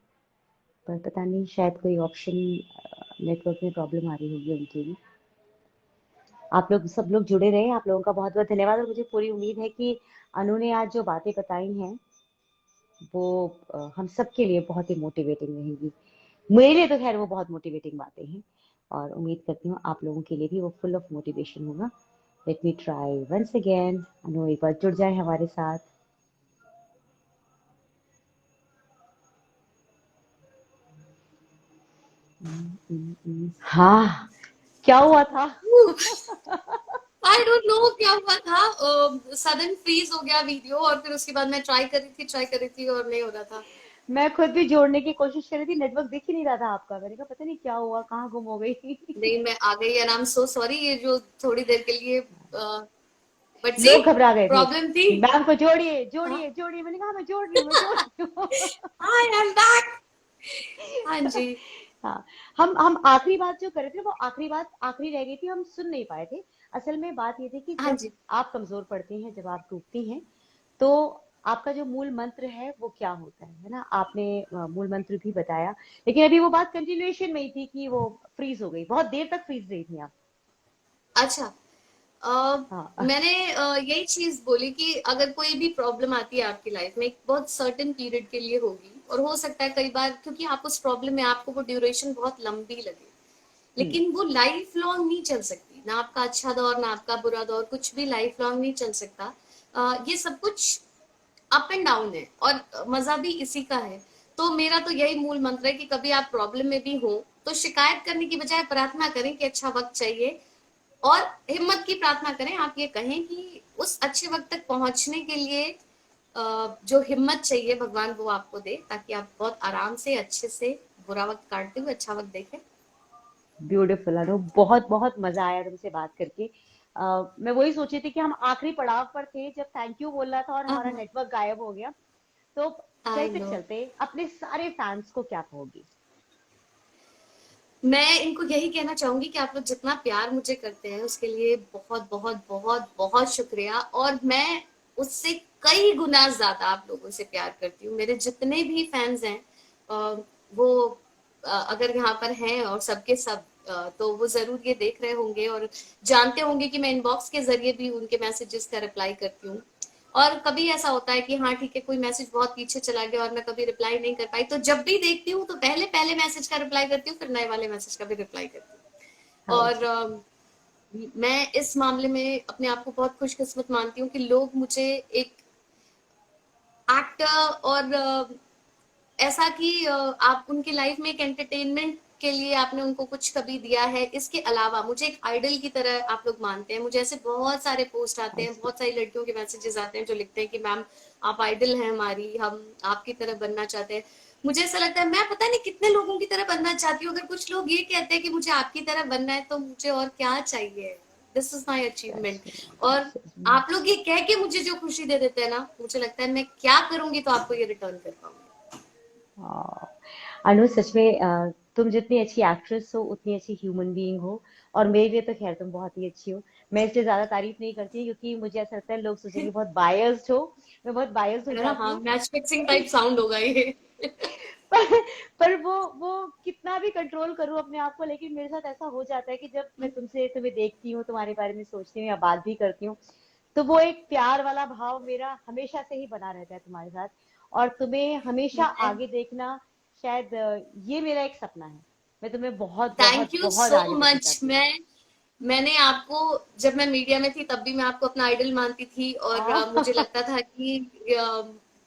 S3: पर पता नहीं शायद कोई ऑप्शन, नेटवर्क में प्रॉब्लम आ रही होगी उनकी भी। आप लोग सब लोग जुड़े रहे, आप लोगों का बहुत बहुत धन्यवाद, और मुझे पूरी उम्मीद है कि अनु ने आज जो बातें बताई हैं वो हम सब के लिए बहुत ही मोटिवेटिंग रहेगी। मेरे लिए तो खैर वो बहुत मोटिवेटिंग बातें हैं, और उम्मीद करती हूँ आप लोगों के लिए भी वो फुल ऑफ मोटिवेशन होगा। Let me try once again. Anu एक बार जुड़ जाए हमारे साथ। हाँ, क्या हुआ था?
S2: आई डोंट नो क्या हुआ था, सडन फ्रीज हो गया वीडियो, और फिर उसके बाद मैं ट्राई कर रही थी और नहीं हो रहा था।
S3: मैं खुद भी जोड़ने की कोशिश कर रही थी, नेटवर्क दिख ही नहीं रहा था आपका। मैंने कहा पता नहीं क्या हुआ, कहाँ गुम हो गई।
S2: नहीं, मैं आ गई and I am so sorry, ये जो थोड़ी देर के लिए, बट सी
S3: लोग घबरा गए थे,
S2: प्रॉब्लम थी।
S3: मैम को जोड़िए
S2: हाँ,
S3: जोड़िए जोड़िए, मैंने कहा मैं जोड़ रही हूँ, मैं जोड़ रही हूँ।
S2: I am back. हाँ जी।
S3: हाँ, हम आखिरी बात जो कर रहे थे वो आखिरी बात आखिरी रह गई थी, हम सुन नहीं पाए थे। असल में बात ये थी कि
S2: हाँ
S3: जब
S2: जी।
S3: आप कमजोर पड़ती हैं, जब आप टूटती हैं, तो आपका जो मूल मंत्र है वो क्या होता है ना? आपने मूल मंत्र भी बताया, लेकिन अभी वो बात कंटिन्यूएशन में ही थी कि वो फ्रीज हो गई, बहुत देर तक फ्रीज रही थी आप।
S2: अच्छा,
S3: हाँ।
S2: मैंने यही चीज बोली कि अगर कोई भी प्रॉब्लम आती है आपकी लाइफ में, एक बहुत सर्टेन पीरियड के लिए होगी, और हो सकता है कई बार, क्योंकि आप उस प्रॉब्लम में, आपको वो ड्यूरेशन बहुत लंबी लगे,
S3: हम्म।
S2: लेकिन वो लाइफ लॉन्ग नहीं चल सकती ना। आपका अच्छा दौर ना आपका बुरा दौर, कुछ भी लाइफ लॉन्ग नहीं चल सकता। ये सब कुछ अप एंड डाउन है, और मजा भी इसी का है। तो मेरा तो यही मूल मंत्र है कि कभी आप प्रॉब्लम में भी हो तो शिकायत करने की बजाय प्रार्थना करें कि अच्छा वक्त चाहिए, और हिम्मत की प्रार्थना करें। आप ये कहें कि उस अच्छे वक्त तक पहुंचने के लिए जो हिम्मत चाहिए भगवान वो आपको दे, ताकि आप बहुत आराम से अच्छे से बुरा वक्त काटते हुए अच्छा वक्त देखें।
S3: ब्यूटीफुल अनु, बहुत बहुत मजा आया तुमसे बात करके। मैं वही सोची थी कि हम आखिरी पड़ाव पर थे जब थैंक यू बोल रहा था और हमारा नेटवर्क गायब हो गया। तो
S2: आई
S3: चलते
S2: नो।
S3: चलते अपने सारे फैंस को क्या कहोगी?
S2: मैं इनको यही कहना चाहूंगी कि आप लोग जितना प्यार मुझे करते हैं उसके लिए बहुत बहुत बहुत बहुत शुक्रिया, और मैं उससे कई गुना ज्यादा आप लोगों से प्यार करती हूँ। मेरे जितने भी फैंस हैं, वो अगर यहाँ पर हैं और सबके सब तो वो जरूर ये देख रहे होंगे और जानते होंगे कि मैं इनबॉक्स के जरिए भी उनके मैसेजेस का रिप्लाई करती हूँ। और कभी ऐसा होता है कि हाँ ठीक है, कोई मैसेज बहुत पीछे चला गया और मैं कभी रिप्लाई नहीं कर पाई, तो जब भी देखती हूँ तो पहले पहले मैसेज का रिप्लाई करती हूँ, फिर नए वाले मैसेज का भी रिप्लाई करती हूँ।
S3: हाँ
S2: और
S3: जी।
S2: मैं इस मामले में अपने आप को बहुत खुशकिस्मत मानती हूँ कि लोग मुझे एक एक्टर और ऐसा कि आप उनकी लाइफ में एक एंटरटेनमेंट के लिए आपने उनको कुछ कभी दिया है, इसके अलावा मुझे एक आइडल की तरह आप लोग मानते हैं। मुझे ऐसे बहुत सारे पोस्ट आते
S3: हाँ
S2: हैं,
S3: जी।
S2: बहुत सारी लड़कियों के मैसेजेस आते हैं जो लिखते हैं कि मैम आप आइडल हैं हमारी, हम आपकी तरह बनना चाहते हैं। मुझे ऐसा लगता है मैं पता नहीं कितने लोगों की तरह बनना चाहती हूँ। अगर कुछ लोग ये कहते हैं कि मुझे आपकी तरह बनना है तो मुझे और क्या चाहिए। This is my achievement.
S3: That's
S2: और
S3: right.
S2: आप लोग ये कह के मुझे जो खुशी दे देते हैं ना, मुझे लगता है मैं क्या करूंगी तो आपको ये रिटर्न कर पाऊंगी।
S3: हाँ। अनु सच में तुम जितनी अच्छी एक्ट्रेस हो उतनी अच्छी ह्यूमन बीइंग हो। और मेरे लिए तो खैर तुम बहुत ही अच्छी हो। मैं इसलिए ज्यादा तारीफ नहीं करती क्योंकि मुझे ऐसा लगता है लोग सोचेंगे बहुत बायस्ड हो। मैं बहुत बायस्ड हो जाती
S2: हाँ,
S3: हूँ।
S2: मैच फिक्सिंग टाइप साउंड होगा ये।
S3: पर पर वो कितना भी कंट्रोल करूं अपने आप को, लेकिन मेरे साथ ऐसा हो जाता है कि जब मैं तुम्हें देखती हूँ, तुम्हारे बारे में सोचती हूँ या बात भी करती हूँ, तो वो एक प्यार वाला भाव मेरा हमेशा से ही बना रहता है तुम्हारे साथ। और तुम्हें हमेशा
S2: मैं
S3: आगे देखना, शायद ये मेरा एक सपना है। मैं तुम्हें बहुत बहुत
S2: थैंक यू
S3: बहुत
S2: सो
S3: आगे देखना
S2: मच।
S3: चाहती हूँ।
S2: मैंने आपको, जब मैं मीडिया में थी तब भी मैं आपको अपना आइडल मानती थी और मुझे लगता था कि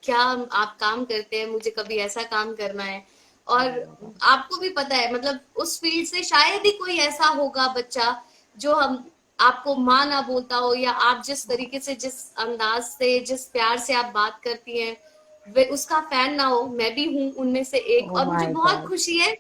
S2: क्या आप काम करते हैं, मुझे कभी ऐसा काम करना है। और आपको भी पता है मतलब उस फील्ड से शायद ही कोई ऐसा होगा बच्चा जो हम आपको माँ ना बोलता हो, या आप जिस तरीके से, जिस अंदाज से, जिस प्यार से आप बात करती हैं वे उसका फैन ना हो। मैं भी हूँ उनमें से एक,
S3: ओह
S2: और मुझे
S3: माय
S2: बहुत
S3: गॉड।
S2: खुशी है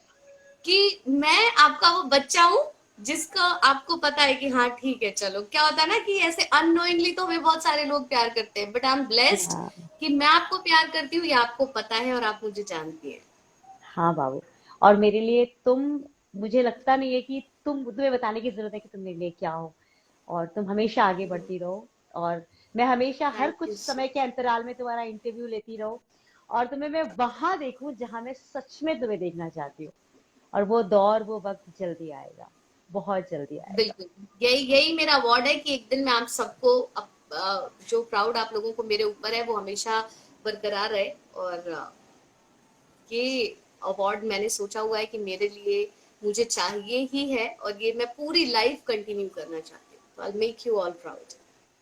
S2: कि मैं आपका वो बच्चा हूँ जिसका आपको पता है कि हाँ ठीक है। चलो, क्या होता है ना कि ऐसे अननोइंगली तो हमें बहुत सारे लोग प्यार करते हैं, बट आई एम ब्लेस्ड कि मैं आपको प्यार करती हूँ, ये आपको पता है और आप मुझे जानती है।
S3: हाँ बाबू। और मेरे लिए तुम, मुझे लगता नहीं है कि तुम्हें बताने की जरूरत है कि तुम मेरे लिए क्या हो। और तुम हमेशा आगे बढ़ती रहो। और मैं हमेशा हर
S2: थैंक
S3: कुछ
S2: यू सो
S3: समय के अंतराल में तुम्हारा इंटरव्यू लेती रहूं। और तुम्हें मैं वहां देखूं जहां मैं सच में तुम्हें देखना चाहती हूँ। और वो दौर, वो वक्त जल्दी आएगा। बहुत जल्दी आएगा।
S2: बिल्कुल। यही यही मेरा अवार्ड है कि एक दिन मैं आप सबको जो प्राउड आप लोगों को मेरे ऊपर है वो हमेशा बरकरार रहे। और ये अवार्ड मैंने सोचा हुआ है कि मेरे लिए मुझे चाहिए ही है और ये मैं पूरी लाइफ कंटिन्यू करना चाहती हूँ। तो I make you all proud.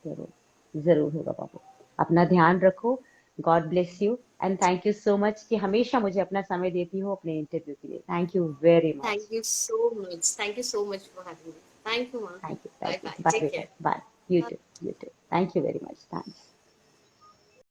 S3: जरूर जरूर होगा बाबू। अपना ध्यान रखो। God bless you and thank you so much कि हमेशा मुझे अपना समय देती हो अपने इंटरव्यू के लिए। Thank you very much.
S2: Thank you so much, thank you so much for having me. Thank you माँ।
S3: Thank you
S2: bye
S3: thank you.
S2: Bye,
S3: bye
S2: take
S3: बेटा
S2: care.
S3: Bye. You too. You too. Thank you very much. Thanks.